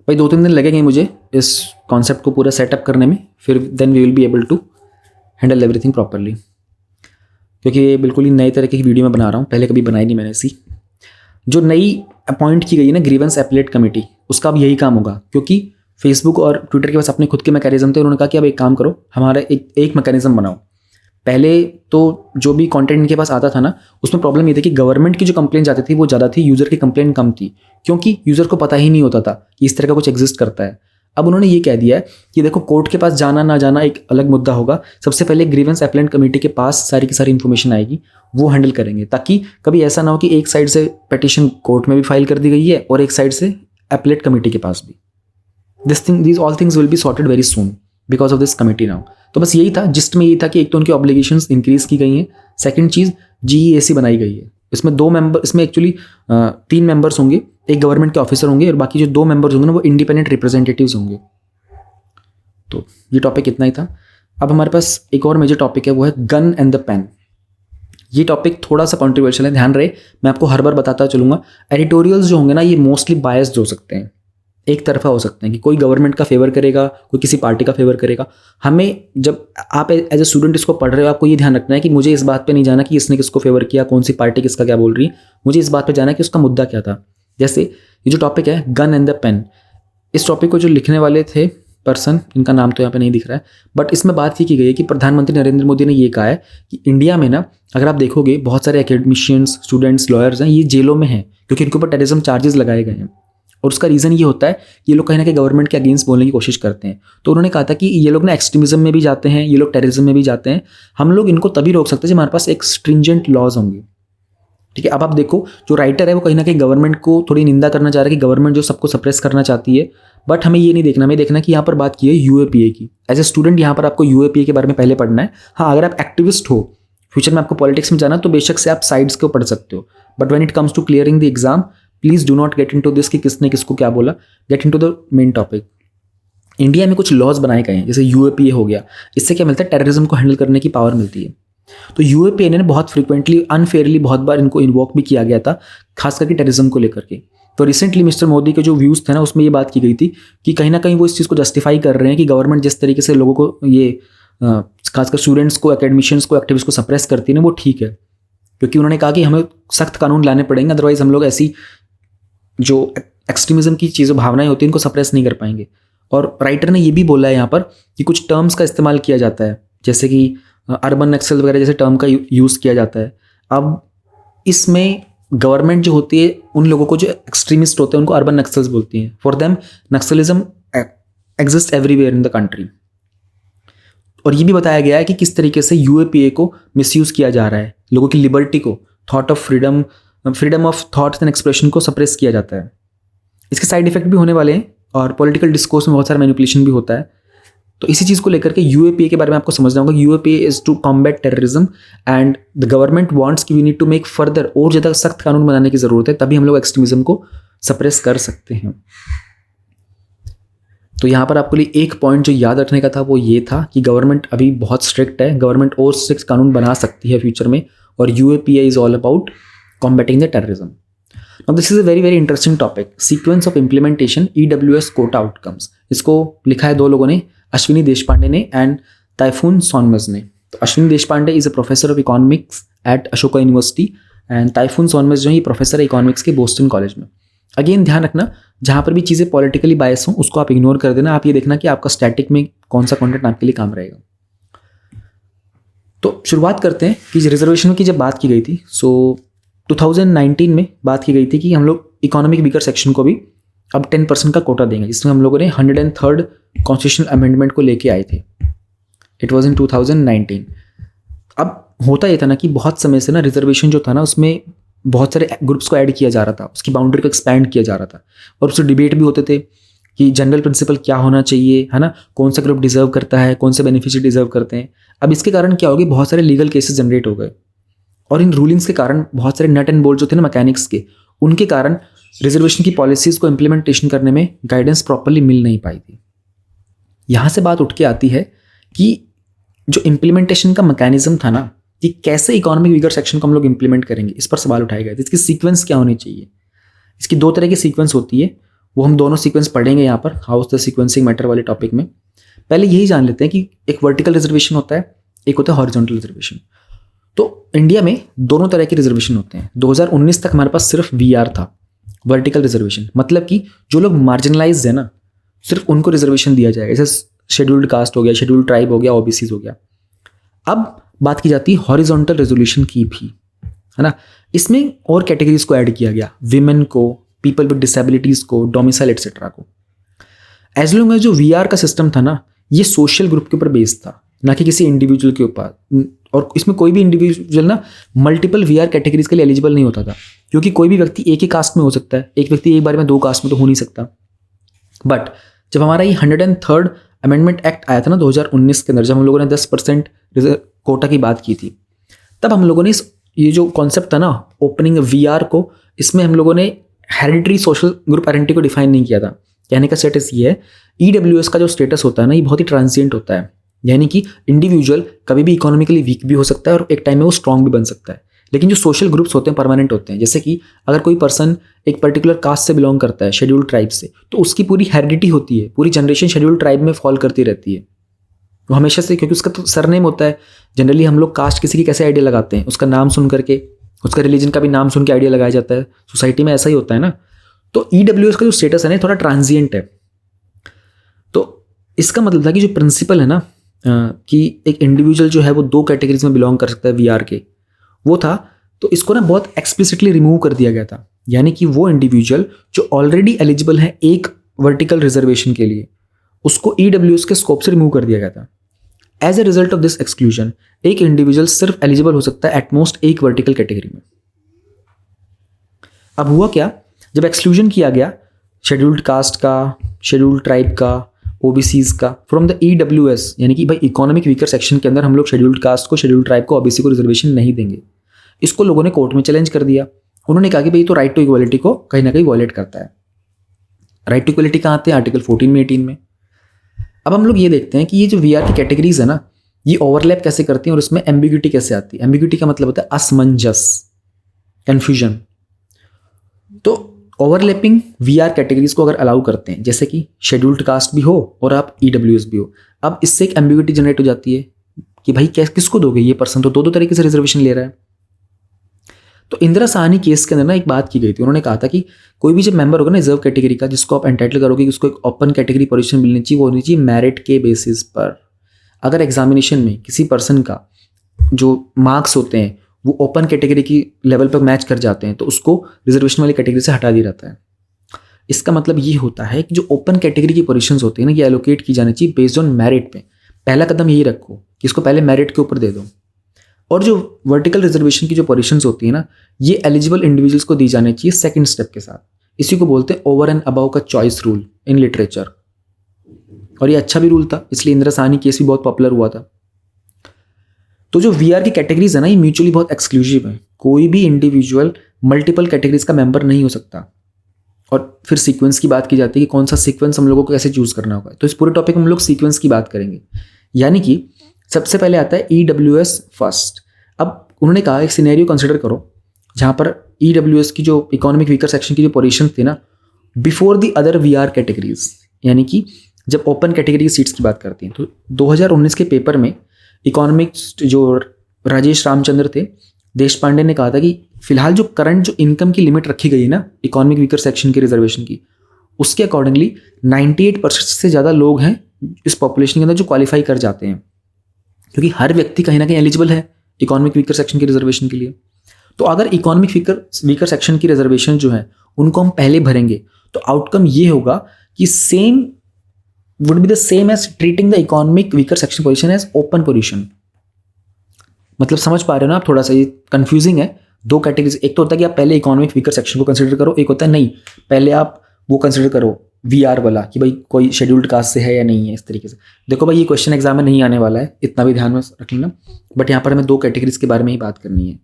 भाई। 2-3 दिन लगेंगे मुझे इस कॉन्सेप्ट को पूरा सेटअप करने में, फिर then we will be able to handle everything properly, क्योंकि ये बिल्कुल ही नए तरह की वीडियो में बना रहा हूँ, पहले कभी बनाई नहीं मैंने ऐसी। जो नई अपॉइंट की गई है ना ग्रीवेंस एपलेट कमेटी, उसका अब यही काम होगा, क्योंकि फेसबुक और ट्विटर के पास अपने खुद के मैकेनिज्म थे। उन्होंने कहा कि अब एक काम करो, हमारा एक मैकेनिज्म बनाओ। पहले तो जो भी कंटेंट इनके पास आता था ना उसमें प्रॉब्लम ये थी कि गवर्नमेंट की जो कंप्लेंट आती थी वो ज़्यादा थी, यूज़र की कंप्लेंट कम थी, क्योंकि यूज़र को पता ही नहीं होता था कि इस तरह का कुछ एग्जिस्ट करता है। अब उन्होंने ये कह दिया है कि देखो कोर्ट के पास जाना ना जाना एक अलग मुद्दा होगा, सबसे पहले ग्रीवेंस एपलेट कमेटी के पास सारी की सारी इन्फॉर्मेशन आएगी, वो हैंडल करेंगे, ताकि कभी ऐसा ना हो कि एक साइड से पिटीशन कोर्ट में भी फाइल कर दी गई है और एक साइड से एपलेट कमेटी के पास भी। these all things will be sorted very soon because of this committee now। तो बस यही था, जिस्ट में यही था कि एक तो उनकी ऑब्लिगेशंस इंक्रीज की गई हैं, सेकंड चीज़ GEAC बनाई गई है। इसमें इसमें एक्चुअली 3 मेंबर्स होंगे, एक गवर्नमेंट के ऑफिसर होंगे और बाकी जो 2 मेंबर्स होंगे ना वो इंडिपेंडेंट रिप्रेजेंटेटिव्स होंगे। तो ये टॉपिक इतना ही था। अब हमारे पास एक और मेजर टॉपिक है, वो है गन एंड द पेन। ये टॉपिक थोड़ा सा कॉन्ट्रोवर्शियल है, ध्यान रहे, मैं आपको हर बार बताता चलूँगा। एडिटोरियल्स जो होंगे ना ये मोस्टली बायस्ड हो सकते हैं, एक तरफा हो सकते हैं कि कोई गवर्नमेंट का फेवर करेगा, कोई किसी पार्टी का फेवर करेगा। हमें जब आप एज ए स्टूडेंट इसको पढ़ रहे हो, आपको ये ध्यान रखना है कि मुझे इस बात पे नहीं जाना कि इसने किसको फेवर किया, कौन सी पार्टी किसका क्या बोल रही है, मुझे इस बात पे जाना है कि उसका मुद्दा क्या था। जैसे ये जो टॉपिक है गन एंड द पेन, इस टॉपिक को जो लिखने वाले थे पर्सन, इनका नाम तो यहाँ पे नहीं दिख रहा है, बट इसमें बात ये की गई है कि प्रधानमंत्री नरेंद्र मोदी ने ये कहा है कि इंडिया में ना अगर आप देखोगे बहुत सारे एकेडमिशियंस, स्टूडेंट्स, लॉयर्स हैं, ये जेलों में हैं क्योंकि इनके ऊपर टेररिज्म चार्जेस लगाए गए हैं। और उसका रीज़न ये होता है कि ये लोग कहीं ना कहीं गवर्नमेंट के अगेंस्ट बोलने की कोशिश करते हैं। तो उन्होंने कहा था कि ये लोग ना एक्सट्रीमिज्म में भी जाते हैं, ये लोग टेररिज्म में भी जाते हैं, हम लोग इनको तभी रोक सकते हैं जब हमारे पास एक स्ट्रिंजेंट लॉज होंगे। ठीक है, अब आप देखो जो राइटर है वो कहीं ना कहीं गवर्नमेंट को थोड़ी निंदा करना चाह रहा है कि गवर्नमेंट जो सबको सप्रेस करना चाहती है, बट हमें ये नहीं देखना, हमें देखना कि यहाँ पर बात की है UAPA की। एज ए स्टूडेंट यहाँ पर आपको UAPA के बारे में पहले पढ़ना है। हाँ, अगर आप एक्टिविस्ट हो, फ्यूचर में आपको पॉलिटिक्स में जाना, तो बेशक से आप साइड्स को पढ़ सकते हो, but when it comes to clearing the exam, please do not get into this कि किसने किसको क्या बोला, get into the main topic. India में कुछ लॉज बनाए गए हैं, जैसे UAPA हो गया, इससे क्या मिलता है, टेररिज्म को हैंडल करने की पावर मिलती है। तो UAPA ने बहुत फ्रिक्वेंटली अनफेयरली बहुत बार इनको इन्वोक भी किया गया था, खास करके टेररिज्म को लेकर के। तो रिसेंटली मिस्टर मोदी के जो व्यूज़ थे ना उसमें ये बात की गई थी कि कहीं ना कहीं वो इस चीज़ को जस्टिफाई कर रहे हैं कि गवर्नमेंट जिस तरीके से लोगों को ये खासकर स्टूडेंट्स को, एकेडमिशियंस को, एक्टिविस्ट को सप्रेस करती है ना, वो ठीक है, क्योंकि उन्होंने कहा कि हमें सख्त कानून लाने पड़ेंगे, अदरवाइज हम लोग ऐसी जो एक्सट्रीमिज्म की चीज़ें, भावनाएं होती हैं, इनको सप्रेस नहीं कर पाएंगे। और राइटर ने ये भी बोला है यहाँ पर कि कुछ टर्म्स का इस्तेमाल किया जाता है, जैसे कि अर्बन नक्सल वगैरह जैसे टर्म का यूज़ किया जाता है। अब इसमें गवर्नमेंट जो होती है उन लोगों को, जो एक्सट्रीमिस्ट होते हैं, उनको अर्बन नक्सल्स बोलती हैं। For them Naxalism exist everywhere in the country. और ये भी बताया गया है कि किस तरीके से यूएपीए को मिसयूज़ किया जा रहा है, लोगों की लिबर्टी को, thought of freedom of thoughts and expression को सप्रेस किया जाता है। इसके साइड इफेक्ट भी होने वाले हैं और पॉलिटिकल डिस्कोर्स में बहुत सारा मैनिपुलेशन भी होता है। तो इसी चीज़ को लेकर के यूएपीए के बारे में आपको समझना होगा। UAPA is to combat terrorism and the government wants कि we need to make further, और ज़्यादा सख्त कानून बनाने की ज़रूरत है, तभी हम लोग एक्सट्रीमिज्म को सप्रेस कर सकते हैं। तो यहाँ पर आपके लिए एक पॉइंट जो याद रखने का था वो ये था कि गवर्नमेंट अभी बहुत स्ट्रिक्ट है, गवर्नमेंट और स्ट्रिक्ट कानून बना सकती है फ्यूचर में, और UAPA is all about combating the terrorism. Now this is a very very interesting topic, sequence of implementation EWS quota outcomes. इसको लिखा है दो लोगों ने, अश्विनी देशपांडे ने एंड ताइफून सोनमस ने। तो Ashwini Deshpande is a professor of economics at Ashoka university and Tayfun Sonmez जो है प्रोफेसर है इकोनॉमिक्स के बोस्टन कॉलेज में। अगेन ध्यान रखना, जहाँ पर भी चीज़ें पॉलिटिकली बायस हों उसको आप इग्नोर कर देना, आप ये देखना कि आपका स्टैटिक में कौन सा कंटेंट आपके लिए काम रहेगा। तो शुरुआत करते हैं कि रिजर्वेशन की जब बात की गई थी, सो 2019 में बात की गई थी कि हम लोग इकोनॉमिक वीकर सेक्शन को भी अब 10% का कोटा देंगे, जिसमें हम लोगों ने 103rd कॉन्स्टिट्यूशनल अमेंडमेंट को लेके आए थे। It was in 2019। अब होता ये था ना कि बहुत समय से ना रिजर्वेशन जो था ना उसमें बहुत सारे ग्रुप्स को ऐड किया जा रहा था, उसकी बाउंड्री को एक्सपैंड किया जा रहा था, और उससे डिबेट भी होते थे कि जनरल प्रिंसिपल क्या होना चाहिए, है ना, कौन सा ग्रुप डिजर्व करता है, कौन से बेनिफिशियरी डिजर्व करते हैं। अब इसके कारण क्या होगी, बहुत सारे लीगल केसेस जनरेट हो गए, और इन रूलिंग्स के कारण बहुत सारे नट एंड बोल्ट जो थे ना मैकेनिक्स के, उनके कारण रिजर्वेशन की पॉलिसीज़ को इम्प्लीमेंटेशन करने में गाइडेंस प्रॉपर्ली मिल नहीं पाई थी। यहाँ से बात उठ के आती है कि जो इम्प्लीमेंटेशन का मैकेनिज्म था ना, कि कैसे इकोनॉमिक वीकर सेक्शन को हम लोग इम्प्लीमेंट करेंगे, इस पर सवाल उठाए गए थे। इसकी सीक्वेंस क्या होनी चाहिए। इसकी दो तरह की सीक्वेंस होती है, वो हम दोनों सीक्वेंस पढ़ेंगे यहाँ पर, हाउ द सीक्वेंसिंग मैटर वाले टॉपिक में। पहले यही जान लेते हैं कि एक वर्टिकल रिजर्वेशन होता है, एक होता है हॉरिजॉन्टल रिजर्वेशन। तो इंडिया में दोनों तरह के रिजर्वेशन होते हैं। 2019 तक हमारे पास सिर्फ वीआर था, वर्टिकल रिजर्वेशन, मतलब कि जो लोग मार्जिनलाइज है ना सिर्फ उनको रिजर्वेशन दिया जाएगा, जैसे शेड्यूल्ड कास्ट हो गया, शेड्यूल्ड ट्राइब हो गया, ओबीसीज हो गया। अब बात की जाती है हॉरिजॉन्टल रिजोल्यूशन की भी, है ना। इसमें और कैटेगरीज को ऐड किया गया, विमेन को, पीपल विद डिसेबिलिटीज को, डोमिसाइल एक्सेट्रा को। एज लॉन्ग एज जो वीआर का सिस्टम था ना, ये सोशल ग्रुप के ऊपर बेस्ड था, ना कि किसी इंडिविजुअल के ऊपर। और इसमें कोई भी इंडिविजुअल ना मल्टीपल वीआर कैटेगरीज के लिए एलिजिबल नहीं होता था, क्योंकि कोई भी व्यक्ति एक ही कास्ट में हो सकता है, एक व्यक्ति एक बार में दो कास्ट में तो हो नहीं सकता। बट जब हमारा ये 103rd अमेंडमेंट एक्ट आया था ना 2019 के अंदर, जब हम लोगों ने 10% कोटा की बात की थी, तब हम लोगों ने ये जो कॉन्सेप्ट था ना ओपनिंग वीआर को, इसमें हम लोगों ने हेरिडिटरी सोशल ग्रुप आइडेंटिटी को डिफाइन नहीं किया था। कहने का स्टेटस ये है, ईडब्ल्यूएस का जो स्टेटस होता है ना, ये बहुत ही ट्रांसिएंट होता है, यानी कि इंडिविजुअल कभी भी इकोनॉमिकली वीक भी हो सकता है और एक टाइम में वो स्ट्रांग भी बन सकता है। लेकिन जो सोशल ग्रुप्स होते हैं परमानेंट होते हैं। जैसे कि अगर कोई पर्सन एक पर्टिकुलर कास्ट से बिलोंग करता है, शेड्यूल्ड ट्राइब से, तो उसकी पूरी हेरिडिटी होती है, पूरी जनरेशन शेड्यूल्ड ट्राइब में फॉल करती रहती है वो हमेशा से, क्योंकि उसका तो सरनेम होता है। जनरली हम लोग कास्ट किसी की कैसे आइडिया लगाते हैं, उसका नाम सुन करके, उसका रिलीजन का भी नाम सुन के आइडिया लगाया जाता है। सोसाइटी में ऐसा ही होता है ना। तो ईडब्ल्यूएस का जो स्टेटस है ना थोड़ा ट्रांजिएंट है। तो इसका मतलब था कि जो प्रिंसिपल है ना कि एक इंडिविजुअल जो है वो दो कैटेगरीज में बिलोंग कर सकता है वीआर के, वो था। तो इसको ना बहुत एक्सप्लिसिटली रिमूव कर दिया गया था, यानी कि वो इंडिविजुअल जो ऑलरेडी एलिजिबल है एक वर्टिकल रिजर्वेशन के लिए, उसको ईडब्ल्यूएस के स्कोप से रिमूव कर दिया गया था। As a result of this exclusion, एक इंडिविजुअल सिर्फ एलिजिबल हो सकता है एटमोस्ट एक वर्टिकल कैटेगरी में। अब हुआ क्या, जब एक्सक्लूजन किया गया शेड्यूल्ड कास्ट का, शेड्यूल्ड ट्राइब का, ओबीसीज का फ्रॉम द ईडब्ल्यूएस, यानी कि भाई इकोनॉमिक वीकर सेक्शन के अंदर हम लोग शेड्यूल्ड कास्ट को, शेड्यूल्ड ट्राइब को, ओबीसी को रिजर्वेशन नहीं देंगे। इसको लोगों ने कोर्ट में चैलेंज कर दिया। उन्होंने कहा कि भाई तो राइट टू इक्वालिटी को कहीं ना कहीं वॉयलेट करता है। राइट टू इक्वालिटी कहाँ आते हैं, आर्टिकल 14 में, 18 में। अब हम लोग ये देखते हैं कि ये जो वीआर की कैटेगरीज है ना, ये ओवरलैप कैसे करती हैं और इसमें एम्बिग्यूटी कैसे आती है। एम्बिग्यूटी का मतलब होता है असमंजस, कन्फ्यूजन। तो ओवरलैपिंग वीआर कैटेगरीज को अगर अलाउ करते हैं, जैसे कि शेड्यूल्ड कास्ट भी हो और आप ईडब्ल्यूएस भी हो, अब इससे एक एम्बिग्यूटी जनरेट हो जाती है कि भाई किसको दोगे, ये पर्सन तो दो तरीके से रिजर्वेशन ले रहा है। तो इंदिरा साहनी केस के अंदर ना एक बात की गई थी। उन्होंने कहा था कि कोई भी जब मेंबर होगा ना रिजर्व कैटेगरी का, जिसको आप एंटाइटल करोगे कि उसको एक ओपन कैटेगरी पोजीशन मिलनी चाहिए, वो होनी चाहिए मेरिट के बेसिस पर। अगर एग्जामिनेशन में किसी पर्सन का जो मार्क्स होते हैं वो ओपन कैटेगरी की लेवल पर मैच कर जाते हैं, तो उसको रिजर्वेशन वाली कैटेगरी से हटा दिया जाता है। इसका मतलब ये होता है कि जो ओपन कैटेगरी की पोजीशंस होती है ना, ये एलोकेट की जानी चाहिए बेस्ड ऑन मेरिट पे। पहला कदम यही रखो कि इसको पहले मेरिट के ऊपर दे दो। और जो वर्टिकल रिजर्वेशन की जो पोजीशंस होती है ना, ये एलिजिबल इंडिविजुअल्स को दी जानी चाहिए सेकंड स्टेप के साथ। इसी को बोलते हैं ओवर एंड अबाउ का चॉइस रूल इन लिटरेचर। और ये अच्छा भी रूल था, इसलिए इंदिरा साहनी केस भी बहुत पॉपुलर हुआ था। तो जो वीआर की कैटेगरीज है ना, ये म्यूचुअली बहुत एक्सक्लूसिव है। कोई भी इंडिविजुअल मल्टीपल कैटेगरीज का मेंबर नहीं हो सकता। और फिर सीक्वेंस की बात की जाती है कि कौन सा सीक्वेंस हम लोगों को कैसे चूज करना होगा। तो इस पूरे टॉपिक में हम लोग सीक्वेंस की बात करेंगे। यानी कि सबसे पहले आता है EWS फर्स्ट। अब उन्होंने कहा एक सिनेरियो कंसिडर करो जहाँ पर EWS की जो इकोनॉमिक वीकर सेक्शन की जो पोजीशन थी ना, before the other VR categories, यानी कि जब ओपन कैटेगरी सीट्स की बात करती हैं। तो 2019 के पेपर में इकोनॉमिक्स जो राजेश रामचंद्र थे, देश पांडे ने कहा था कि फिलहाल जो करंट जो इनकम की लिमिट रखी गई है ना इकोनॉमिक वीकर सेक्शन की रिजर्वेशन की, उसके अकॉर्डिंगली 98% से ज़्यादा लोग हैं इस पॉपुलेशन के अंदर जो क्वालिफाई कर जाते हैं, क्योंकि हर व्यक्ति कहीं ना कहीं एलिजिबल है इकोनॉमिक वीकर सेक्शन की रिजर्वेशन के लिए। तो अगर इकोनॉमिक वीकर सेक्शन की रिजर्वेशन जो है उनको हम पहले भरेंगे तो आउटकम ये होगा कि same would be the same as treating the economic weaker section position as open position. मतलब समझ पा रहे हो ना आप? थोड़ा सा ये कंफ्यूजिंग है। दो कैटेगरीज, एक तो होता है कि आप पहले इकोनॉमिक वीकर सेक्शन को कंसिडर करो, एक होता है नहीं पहले आप वो कंसिडर करो VR वाला कि भाई कोई शेड्यूल्ड कास्ट से है या नहीं है। इस तरीके से देखो भाई, ये क्वेश्चन एग्जाम में नहीं आने वाला है, इतना भी ध्यान में रख लेना। बट यहाँ पर हमें दो कैटेगरीज के बारे में ही बात करनी है।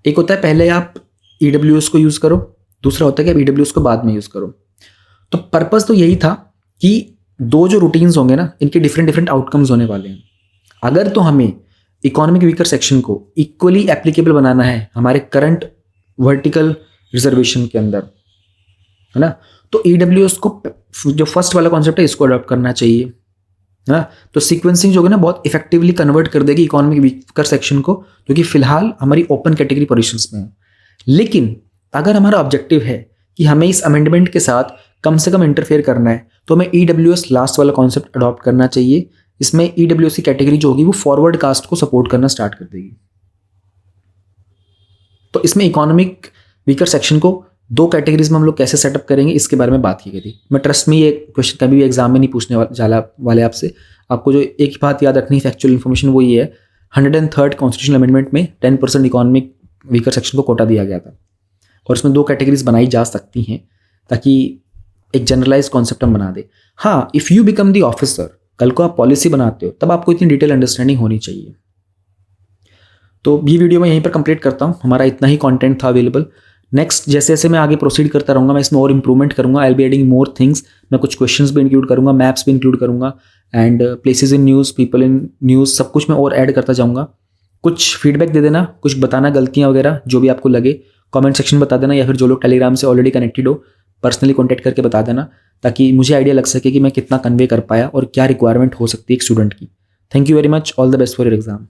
एक होता है पहले आप EWS को यूज़ करो, दूसरा होता है कि आप EWS को बाद में यूज़ करो। तो पर्पज़ तो यही था कि दो जो रूटीन्स होंगे ना, इनके डिफरेंट आउटकम्स होने वाले हैं। अगर तो हमें इकोनॉमिक वीकर सेक्शन को इक्वली एप्लीकेबल बनाना है हमारे करंट वर्टिकल रिजर्वेशन के अंदर, है ना, तो EWS को जो फर्स्ट वाला कॉन्सेप्ट है इसको अडॉप्ट करना चाहिए, है ना। तो सीक्वेंसिंग जो है ना बहुत इफेक्टिवली कन्वर्ट कर देगी इकोनॉमिक वीकर सेक्शन को, जो कि फिलहाल हमारी ओपन कैटेगरी पोजीशंस में है। लेकिन अगर हमारा ऑब्जेक्टिव है कि हमें इस अमेंडमेंट के साथ कम से कम इंटरफेयर करना है, तो हमें EWS लास्ट वाला कॉन्सेप्ट अडॉप्ट करना चाहिए। इसमें EWS की कैटेगरी जो होगी वो फॉरवर्ड कास्ट को सपोर्ट करना स्टार्ट कर देगी। तो इसमें इकोनॉमिक वीकर सेक्शन को दो कैटेगरीज में हम लोग कैसे सेटअप करेंगे इसके बारे में बात की गई थी। मैं ट्रस्ट में ये क्वेश्चन कभी भी एग्जाम में नहीं पूछने वाले आपसे। आपको जो एक ही बात याद रखनी है फैक्चुअल इन्फॉर्मेशन, वो ये है 103rd कॉन्स्टिट्यूशनल अमेंडमेंट में 10% इकोनॉमिक वीकर सेक्शन को कोटा दिया गया था, और इसमें दो कैटेगरीज बनाई जा सकती हैं ताकि एक जनरलाइज कॉन्सेप्ट हम बना दे। हाँ, if you become the officer, कल को आप पॉलिसी बनाते हो, तब आपको इतनी डिटेल अंडरस्टैंडिंग होनी चाहिए। तो ये वीडियो मैं यहीं पर कंप्लीट करता हूँ। हमारा इतना ही कंटेंट था अवेलेबल। नेक्स्ट जैसे जैसे मैं आगे प्रोसीड करता रहूँगा, मैं इसमें और इंप्रूवमेंट करूँगा। I will be adding more things. मैं कुछ क्वेश्चंस भी इंक्लूड करूँगा, मैप्स भी इंक्लूड करूँगा, and places in news, people in news, सब कुछ मैं और ऐड करता जाऊँगा। कुछ फीडबैक दे देना, कुछ बताना, गलतियाँ वगैरह जो भी आपको लगे कमेंट सेक्शन में बता देना, या फिर जो लोग टेलीग्राम से ऑलरेडी कनेक्टेड हो पर्सनली कॉन्टैक्ट करके बता देना, ताकि मुझे आइडिया लग सके कि मैं कितना कन्वे कर पाया और क्या रिक्वायरमेंट हो सकती है एक स्टूडेंट की। Thank you very much. All the best for your exam.